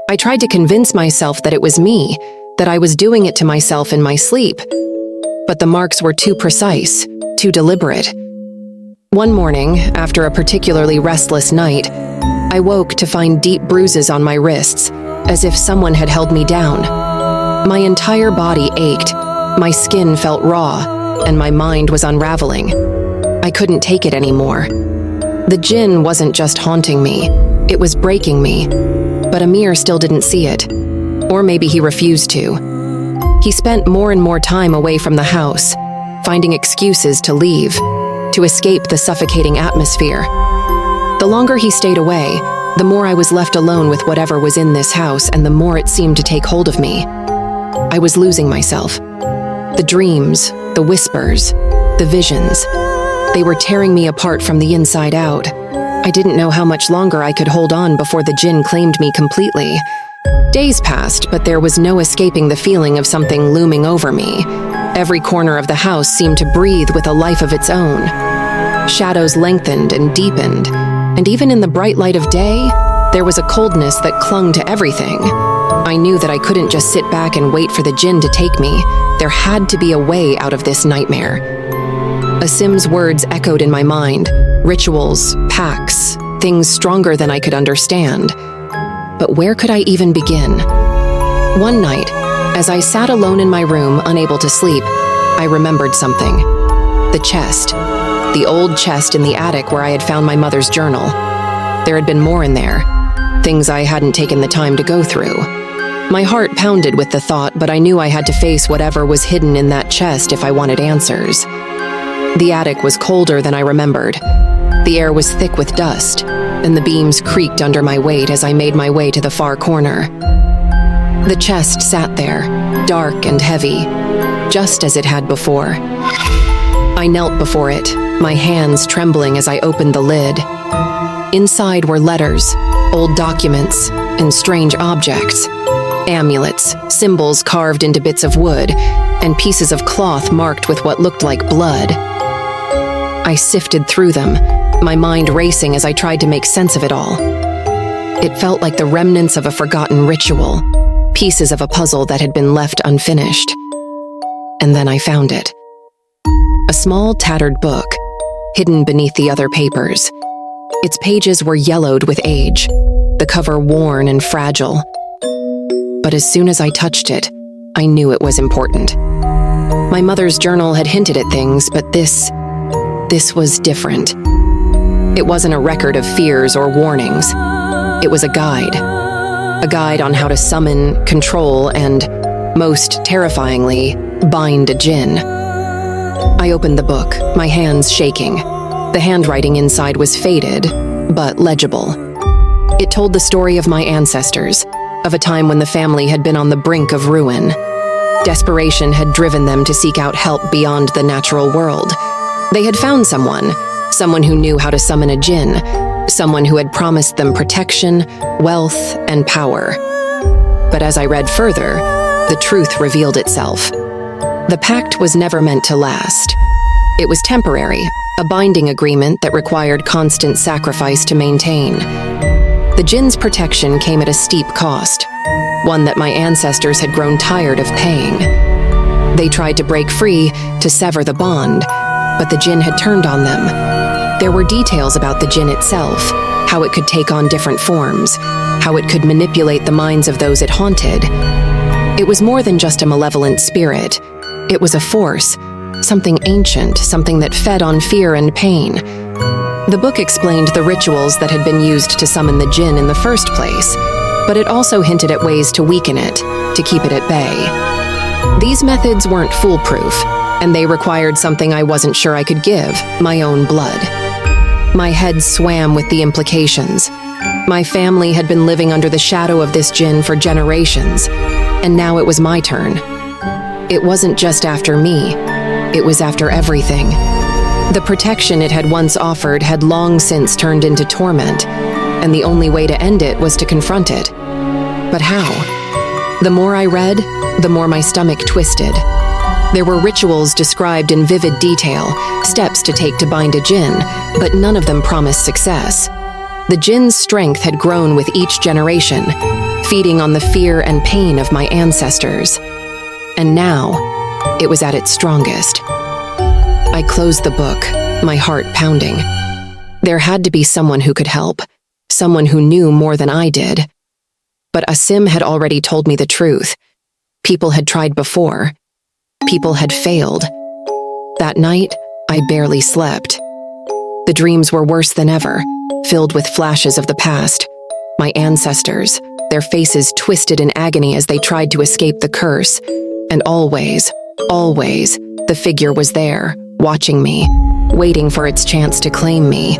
I tried to convince myself that it was me, that I was doing it to myself in my sleep. But the marks were too precise, too deliberate. One morning, after a particularly restless night, I woke to find deep bruises on my wrists, as if someone had held me down. My entire body ached, my skin felt raw, and my mind was unraveling. I couldn't take it anymore. The Jinn wasn't just haunting me, it was breaking me. But Amir still didn't see it. Or maybe he refused to. He spent more and more time away from the house, finding excuses to leave, to escape the suffocating atmosphere. The longer he stayed away, the more I was left alone with whatever was in this house, and the more it seemed to take hold of me. I was losing myself. The dreams, the whispers, the visions. They were tearing me apart from the inside out. I didn't know how much longer I could hold on before the Jinn claimed me completely. Days passed, but there was no escaping the feeling of something looming over me. Every corner of the house seemed to breathe with a life of its own. Shadows lengthened and deepened, and even in the bright light of day, there was a coldness that clung to everything. I knew that I couldn't just sit back and wait for the Jinn to take me. There had to be a way out of this nightmare. Asim's words echoed in my mind. Rituals, pacts, things stronger than I could understand. But where could I even begin? One night, as I sat alone in my room, unable to sleep, I remembered something. The chest. The old chest in the attic where I had found my mother's journal. There had been more in there. Things I hadn't taken the time to go through. My heart pounded with the thought, but I knew I had to face whatever was hidden in that chest if I wanted answers. The attic was colder than I remembered. The air was thick with dust, and the beams creaked under my weight as I made my way to the far corner. The chest sat there, dark and heavy, just as it had before. I knelt before it, my hands trembling as I opened the lid. Inside were letters, old documents, and strange objects. Amulets, symbols carved into bits of wood, and pieces of cloth marked with what looked like blood. I sifted through them, my mind racing as I tried to make sense of it all. It felt like the remnants of a forgotten ritual, pieces of a puzzle that had been left unfinished. And then I found it. A small, tattered book, hidden beneath the other papers. Its pages were yellowed with age, the cover worn and fragile. But as soon as I touched it, I knew it was important. My mother's journal had hinted at things, but this was different. It wasn't a record of fears or warnings. It was a guide on how to summon, control, and, most terrifyingly, bind a Jinn. I opened the book, my hands shaking. The handwriting inside was faded, but legible. It told the story of my ancestors, of a time when the family had been on the brink of ruin. Desperation had driven them to seek out help beyond the natural world. They had found someone who knew how to summon a Jinn, someone who had promised them protection, wealth, and power. But as I read further, the truth revealed itself. The pact was never meant to last. It was temporary, a binding agreement that required constant sacrifice to maintain. The Jinn's protection came at a steep cost, one that my ancestors had grown tired of paying. They tried to break free, to sever the bond, but the Jinn had turned on them. There were details about the Jinn itself, how it could take on different forms, how it could manipulate the minds of those it haunted. It was more than just a malevolent spirit. It was a force, something ancient, something that fed on fear and pain. The book explained the rituals that had been used to summon the jinn in the first place, but it also hinted at ways to weaken it, to keep it at bay. These methods weren't foolproof, and they required something I wasn't sure I could give, my own blood. My head swam with the implications. My family had been living under the shadow of this jinn for generations, and now it was my turn. It wasn't just after me, it was after everything. The protection it had once offered had long since turned into torment, and the only way to end it was to confront it. But how? The more I read, the more my stomach twisted. There were rituals described in vivid detail, steps to take to bind a jinn, but none of them promised success. The jinn's strength had grown with each generation, feeding on the fear and pain of my ancestors. And now, it was at its strongest. I closed the book, my heart pounding. There had to be someone who could help, someone who knew more than I did. But Asim had already told me the truth. People had tried before. People had failed. That night, I barely slept. The dreams were worse than ever, filled with flashes of the past. My ancestors, their faces twisted in agony as they tried to escape the curse. And always, the figure was there, watching me, waiting for its chance to claim me.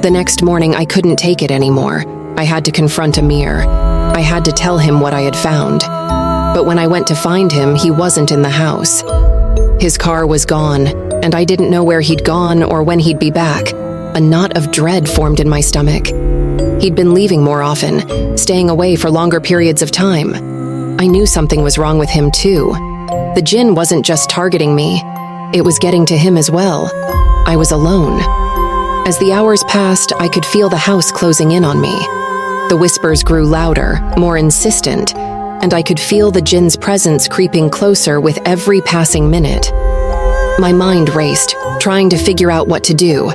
The next morning, I couldn't take it anymore. I had to confront Amir. I had to tell him what I had found. But when I went to find him, he wasn't in the house. His car was gone, and I didn't know where he'd gone or when he'd be back. A knot of dread formed in my stomach. He'd been leaving more often, staying away for longer periods of time. I knew something was wrong with him too. The jinn wasn't just targeting me, it was getting to him as well. I was alone. As the hours passed, I could feel the house closing in on me. The whispers grew louder, more insistent, and I could feel the jinn's presence creeping closer with every passing minute. My mind raced, trying to figure out what to do,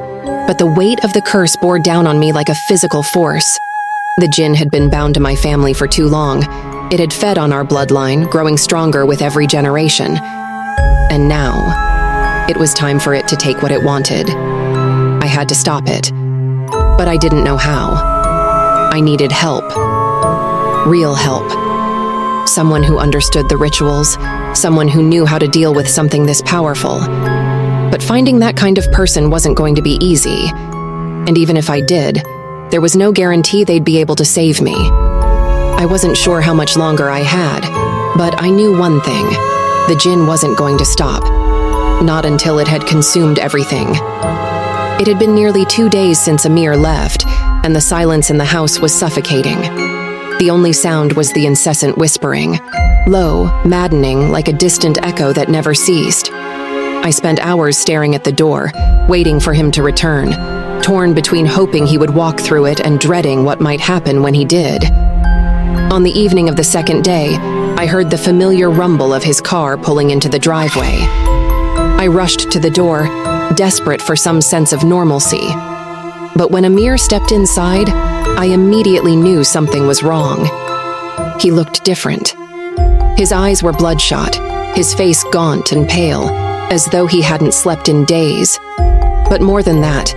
but the weight of the curse bore down on me like a physical force. The jinn had been bound to my family for too long. It had fed on our bloodline, growing stronger with every generation. And now, it was time for it to take what it wanted. I had to stop it, but I didn't know how. I needed help. Real help. Someone who understood the rituals, someone who knew how to deal with something this powerful. But finding that kind of person wasn't going to be easy. And even if I did, there was no guarantee they'd be able to save me. I wasn't sure how much longer I had, but I knew one thing. The jinn wasn't going to stop. Not until it had consumed everything. It had been nearly 2 days since Amir left, and the silence in the house was suffocating. The only sound was the incessant whispering, low, maddening, like a distant echo that never ceased. I spent hours staring at the door, waiting for him to return, torn between hoping he would walk through it and dreading what might happen when he did. On the evening of the second day, I heard the familiar rumble of his car pulling into the driveway. I rushed to the door, desperate for some sense of normalcy. But when Amir stepped inside, I immediately knew something was wrong. He looked different. His eyes were bloodshot, his face gaunt and pale, as though he hadn't slept in days. But more than that,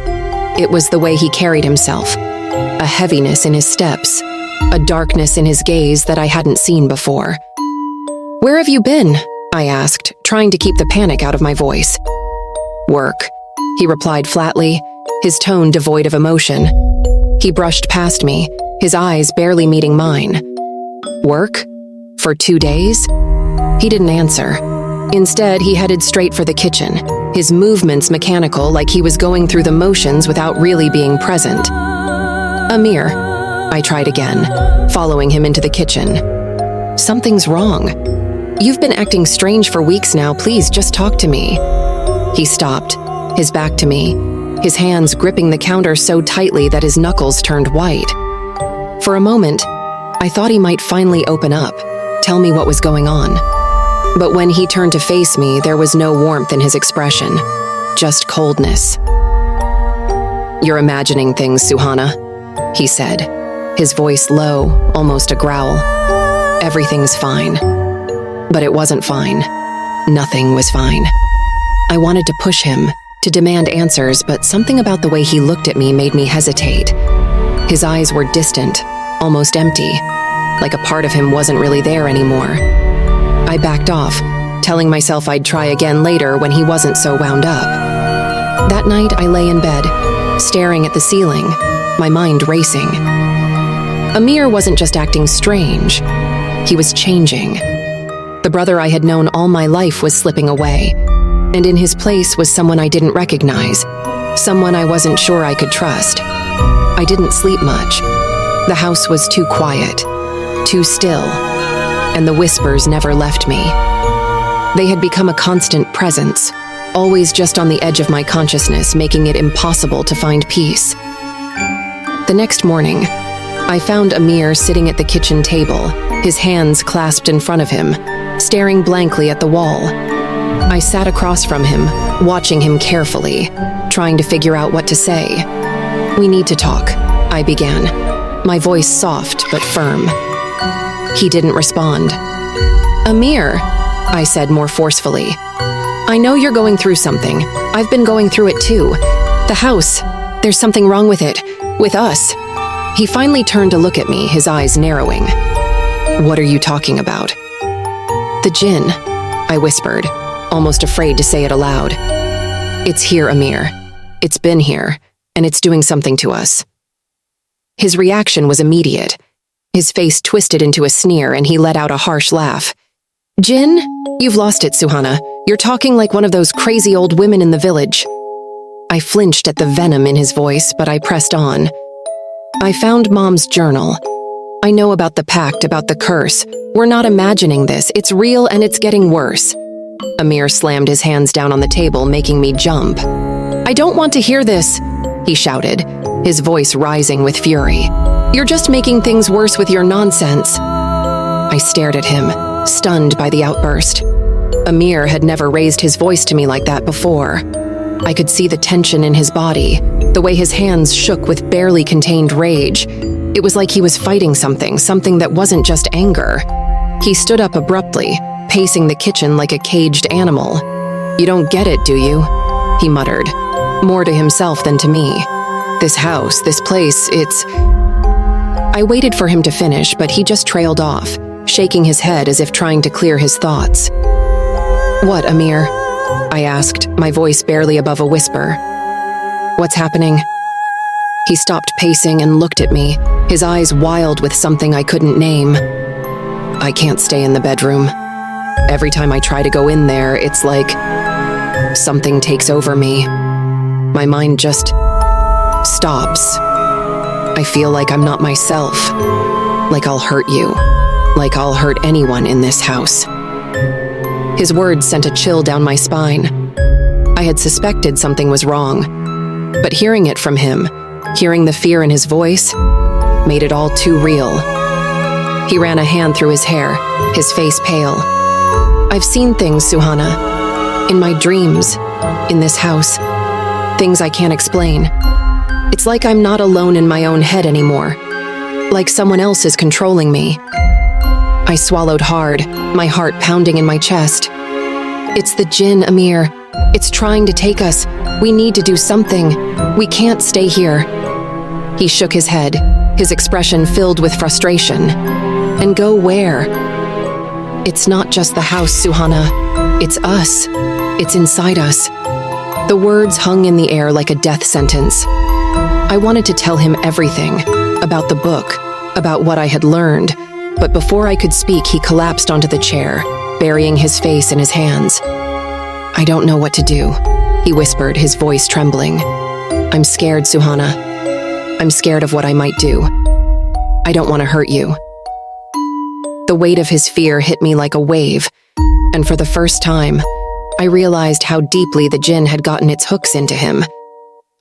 it was the way he carried himself, a heaviness in his steps, a darkness in his gaze that I hadn't seen before. "Where have you been?" I asked, trying to keep the panic out of my voice. "Work," he replied flatly, his tone devoid of emotion. He brushed past me, his eyes barely meeting mine. "Work? For 2 days?" He didn't answer. Instead, he headed straight for the kitchen, his movements mechanical, like he was going through the motions without really being present. "Amir," I tried again, following him into the kitchen. "Something's wrong. You've been acting strange for weeks now, please just talk to me." He stopped, his back to me, his hands gripping the counter so tightly that his knuckles turned white. For a moment, I thought he might finally open up, tell me what was going on. But when he turned to face me, there was no warmth in his expression, just coldness. "You're imagining things, Suhana," he said, his voice low, almost a growl. "Everything's fine. But it wasn't fine. Nothing was fine. I wanted to push him, to demand answers, but something about the way he looked at me made me hesitate. His eyes were distant, almost empty, like a part of him wasn't really there anymore. I backed off, telling myself I'd try again later when he wasn't so wound up. That night, I lay in bed, staring at the ceiling, my mind racing. Amir wasn't just acting strange, he was changing. The brother I had known all my life was slipping away, and in his place was someone I didn't recognize, someone I wasn't sure I could trust. I didn't sleep much. The house was too quiet, too still, and the whispers never left me. They had become a constant presence, always just on the edge of my consciousness, making it impossible to find peace. The next morning, I found Amir sitting at the kitchen table, his hands clasped in front of him, staring blankly at the wall. I sat across from him, watching him carefully, trying to figure out what to say. "We need to talk," I began, my voice soft but firm. He didn't respond. "Amir," I said more forcefully, "I know you're going through something. I've been going through it too. The house, there's something wrong with it, with us." He finally turned to look at me, his eyes narrowing. "What are you talking about?" "The Jinn," I whispered, almost afraid to say it aloud. "It's here, Amir. It's been here, and it's doing something to us." His reaction was immediate. His face twisted into a sneer, and he let out a harsh laugh. "Jinn, you've lost it, Suhana. You're talking like one of those crazy old women in the village." I flinched at the venom in his voice, but I pressed on. "I found Mom's journal. I know about the pact, about the curse. We're not imagining this. It's real and it's getting worse." Amir slammed his hands down on the table, making me jump. "I don't want to hear this," he shouted, his voice rising with fury. "You're just making things worse with your nonsense." I stared at him, stunned by the outburst. Amir had never raised his voice to me like that before. I could see the tension in his body, the way his hands shook with barely contained rage. It was like he was fighting something that wasn't just anger. He stood up abruptly, pacing the kitchen like a caged animal. "You don't get it, do you?" he muttered, more to himself than to me. "This house, this place, it's..." I waited for him to finish, but he just trailed off, shaking his head as if trying to clear his thoughts. "What, Amir?" I asked, my voice barely above a whisper. "What's happening?" He stopped pacing and looked at me, his eyes wild with something I couldn't name. "I can't stay in the bedroom. Every time I try to go in there, it's like something takes over me. My mind just stops. I feel like I'm not myself, like I'll hurt you, like I'll hurt anyone in this house." His words sent a chill down my spine. I had suspected something was wrong, but hearing it from him, hearing the fear in his voice, made it all too real. He ran a hand through his hair, his face pale. "I've seen things, Suhana. In my dreams, in this house. Things I can't explain. It's like I'm not alone in my own head anymore. Like someone else is controlling me." I swallowed hard, my heart pounding in my chest. "It's the Jinn, Amir. It's trying to take us. We need to do something. We can't stay here." He shook his head, his expression filled with frustration. "And go where?" "It's not just the house, Suhana. It's us. It's inside us." The words hung in the air like a death sentence. I wanted to tell him everything, about the book, about what I had learned, but before I could speak, he collapsed onto the chair, burying his face in his hands. "I don't know what to do," he whispered, his voice trembling. "I'm scared, Suhana. I'm scared of what I might do. I don't want to hurt you." The weight of his fear hit me like a wave, and for the first time, I realized how deeply the Jinn had gotten its hooks into him.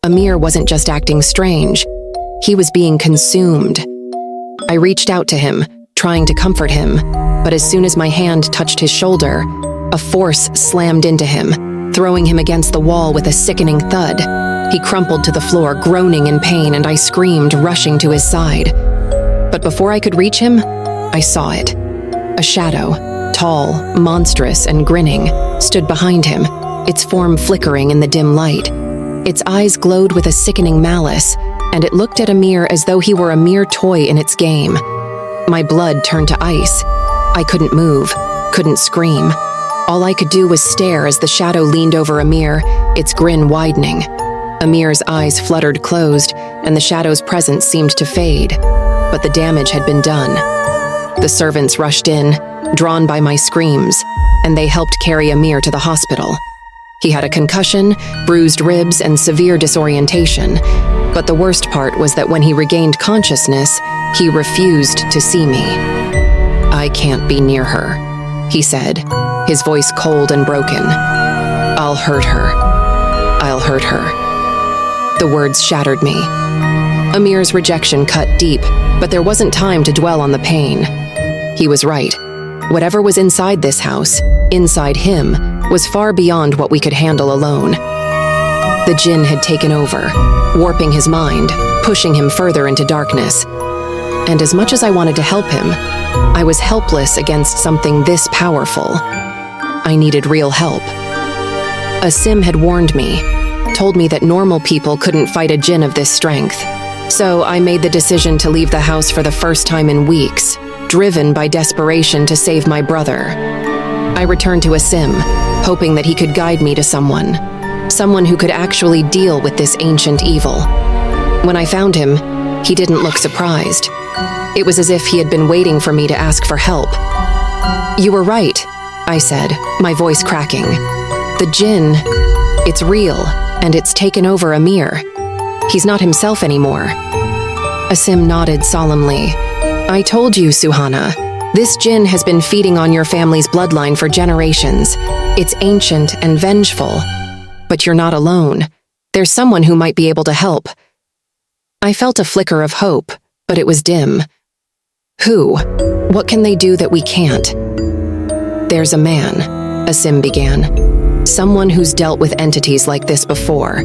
Amir wasn't just acting strange, he was being consumed. I reached out to him, trying to comfort him, but as soon as my hand touched his shoulder, a force slammed into him, throwing him against the wall with a sickening thud. He crumpled to the floor, groaning in pain, and I screamed, rushing to his side. But before I could reach him, I saw it. A shadow, tall, monstrous, and grinning, stood behind him, its form flickering in the dim light. Its eyes glowed with a sickening malice, and it looked at Amir as though he were a mere toy in its game. My blood turned to ice. I couldn't move, couldn't scream. All I could do was stare as the shadow leaned over Amir, its grin widening. Amir's eyes fluttered closed, and the shadow's presence seemed to fade. But the damage had been done. The servants rushed in, drawn by my screams, and they helped carry Amir to the hospital. He had a concussion, bruised ribs, and severe disorientation. But the worst part was that when he regained consciousness, he refused to see me. "I can't be near her," he said, his voice cold and broken. "I'll hurt her. I'll hurt her." The words shattered me. Amir's rejection cut deep, but there wasn't time to dwell on the pain. He was right. Whatever was inside this house, inside him, was far beyond what we could handle alone. The Jinn had taken over, warping his mind, pushing him further into darkness. And as much as I wanted to help him, I was helpless against something this powerful. I needed real help. A Sim had warned me, told me that normal people couldn't fight a Jinn of this strength. So I made the decision to leave the house for the first time in weeks, driven by desperation to save my brother. I returned to a Sim, hoping that he could guide me to someone who could actually deal with this ancient evil. When I found him, he didn't look surprised. It was as if he had been waiting for me to ask for help. "You were right," I said, my voice cracking. "The Jinn, it's real, and it's taken over Amir. He's not himself anymore." Asim nodded solemnly. "I told you, Suhana. This Jinn has been feeding on your family's bloodline for generations. It's ancient and vengeful. But you're not alone. There's someone who might be able to help." I felt a flicker of hope, but it was dim. "Who? What can they do that we can't?" "There's a man," Asim began. "Someone who's dealt with entities like this before.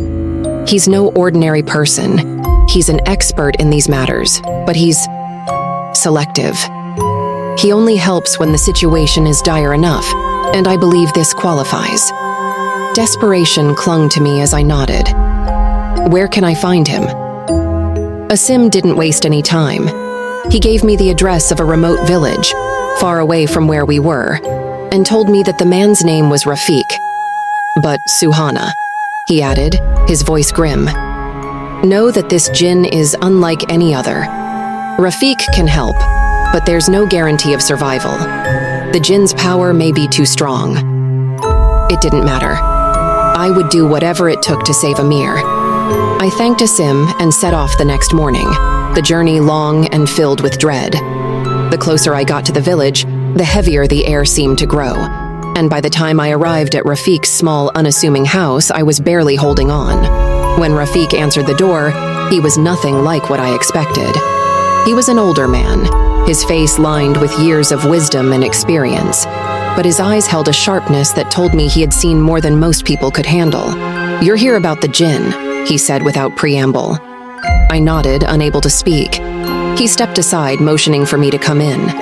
He's no ordinary person. He's an expert in these matters, but he's selective. He only helps when the situation is dire enough, and I believe this qualifies." Desperation clung to me as I nodded. "Where can I find him?" Asim didn't waste any time. He gave me the address of a remote village, far away from where we were, and told me that the man's name was Rafiq. "But Suhana," he added, his voice grim, "know that this Jinn is unlike any other. Rafiq can help, but there's no guarantee of survival. The Jinn's power may be too strong." It didn't matter. I would do whatever it took to save Amir. I thanked Asim and set off the next morning, the journey long and filled with dread. The closer I got to the village, the heavier the air seemed to grow, and by the time I arrived at Rafiq's small, unassuming house, I was barely holding on. When Rafiq answered the door, he was nothing like what I expected. He was an older man, his face lined with years of wisdom and experience, but his eyes held a sharpness that told me he had seen more than most people could handle. "You're here about the Jinn," he said without preamble. I nodded, unable to speak. He stepped aside, motioning for me to come in.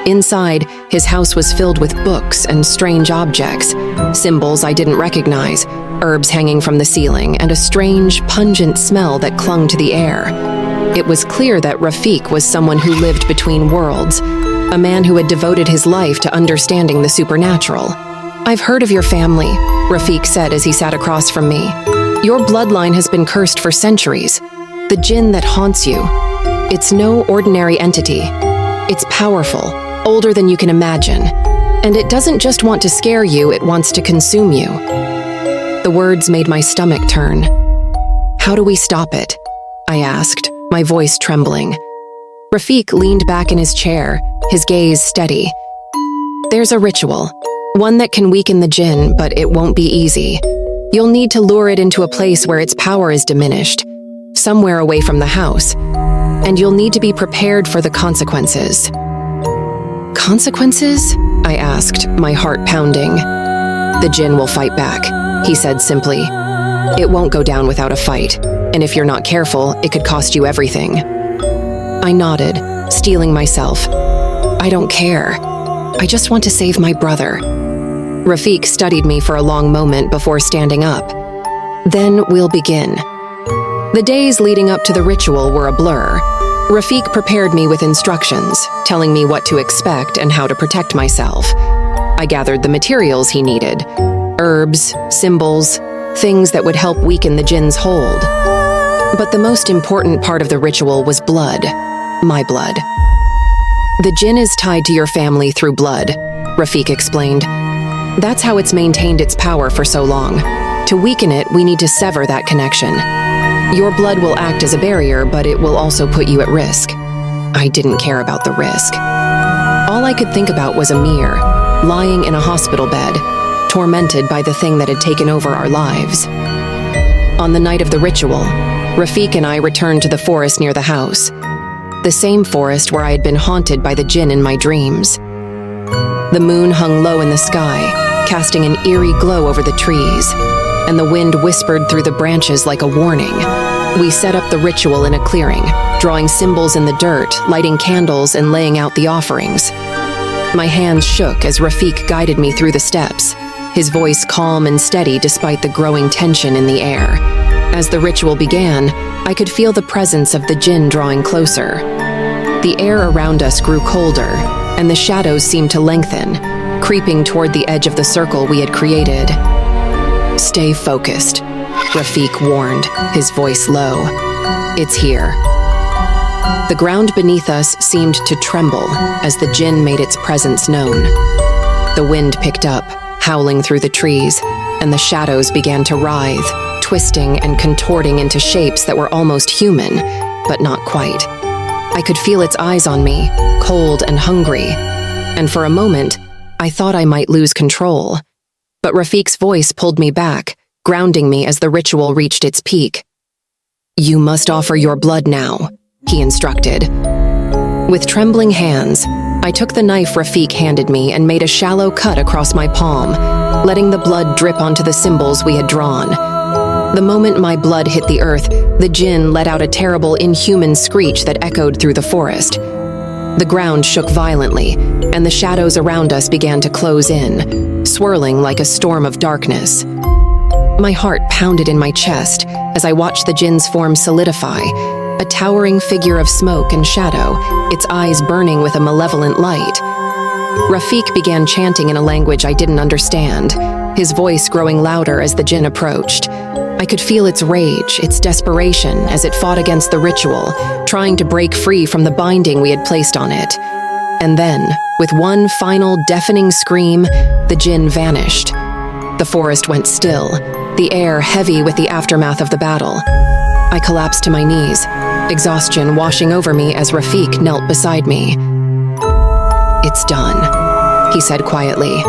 Inside, his house was filled with books and strange objects, symbols I didn't recognize, herbs hanging from the ceiling, and a strange, pungent smell that clung to the air. It was clear that Rafiq was someone who lived between worlds, a man who had devoted his life to understanding the supernatural. "I've heard of your family," Rafiq said as he sat across from me. "Your bloodline has been cursed for centuries. The Jinn that haunts you. It's no ordinary entity. It's powerful, older than you can imagine. And it doesn't just want to scare you, it wants to consume you." The words made my stomach turn. "How do we stop it?" I asked, my voice trembling. Rafiq leaned back in his chair, his gaze steady. "There's a ritual, one that can weaken the Jinn, but it won't be easy. You'll need to lure it into a place where its power is diminished, somewhere away from the house, and you'll need to be prepared for the consequences." "Consequences?" I asked, my heart pounding. "The Jinn will fight back," he said simply. "It won't go down without a fight, and if you're not careful, it could cost you everything." I nodded, steeling myself. "I don't care. I just want to save my brother." Rafik studied me for a long moment before standing up. "Then we'll begin." The days leading up to the ritual were a blur. Rafik prepared me with instructions, telling me what to expect and how to protect myself. I gathered the materials he needed: herbs, symbols, things that would help weaken the jinn's hold. But the most important part of the ritual was blood, my blood. "The jinn is tied to your family through blood," Rafik explained. "That's how it's maintained its power for so long. To weaken it, we need to sever that connection. Your blood will act as a barrier, but it will also put you at risk." I didn't care about the risk. All I could think about was Amir, lying in a hospital bed, tormented by the thing that had taken over our lives. On the night of the ritual, Rafik and I returned to the forest near the house, the same forest where I had been haunted by the jinn in my dreams. The moon hung low in the sky, casting an eerie glow over the trees, and the wind whispered through the branches like a warning. We set up the ritual in a clearing, drawing symbols in the dirt, lighting candles, and laying out the offerings. My hands shook as Rafik guided me through the steps, his voice calm and steady despite the growing tension in the air. As the ritual began, I could feel the presence of the jinn drawing closer. The air around us grew colder, and the shadows seemed to lengthen, creeping toward the edge of the circle we had created. "Stay focused," Rafik warned, his voice low. "It's here." The ground beneath us seemed to tremble as the jinn made its presence known. The wind picked up, howling through the trees, and the shadows began to writhe, twisting and contorting into shapes that were almost human, but not quite. I could feel its eyes on me, cold and hungry, and for a moment, I thought I might lose control. But Rafik's voice pulled me back, grounding me as the ritual reached its peak. "You must offer your blood now," he instructed. With trembling hands, I took the knife Rafik handed me and made a shallow cut across my palm, letting the blood drip onto the symbols we had drawn. The moment my blood hit the earth, the jinn let out a terrible, inhuman screech that echoed through the forest. The ground shook violently, and the shadows around us began to close in, swirling like a storm of darkness. My heart pounded in my chest as I watched the jinn's form solidify, a towering figure of smoke and shadow, its eyes burning with a malevolent light. Rafik began chanting in a language I didn't understand, his voice growing louder as the jinn approached. I could feel its rage, its desperation as it fought against the ritual, trying to break free from the binding we had placed on it. And then, with one final deafening scream, the jinn vanished. The forest went still, the air heavy with the aftermath of the battle. I collapsed to my knees, exhaustion washing over me as Rafik knelt beside me. "It's done," he said quietly.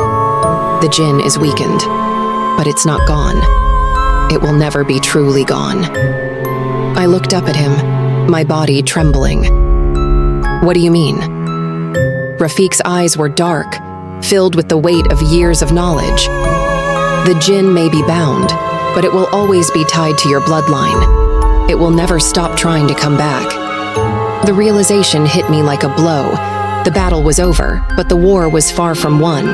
"The jinn is weakened, but it's not gone. It will never be truly gone." I looked up at him, my body trembling. "What do you mean?" Rafik's eyes were dark, filled with the weight of years of knowledge. "The jinn may be bound, but it will always be tied to your bloodline. It will never stop trying to come back." The realization hit me like a blow. The battle was over, but the war was far from won.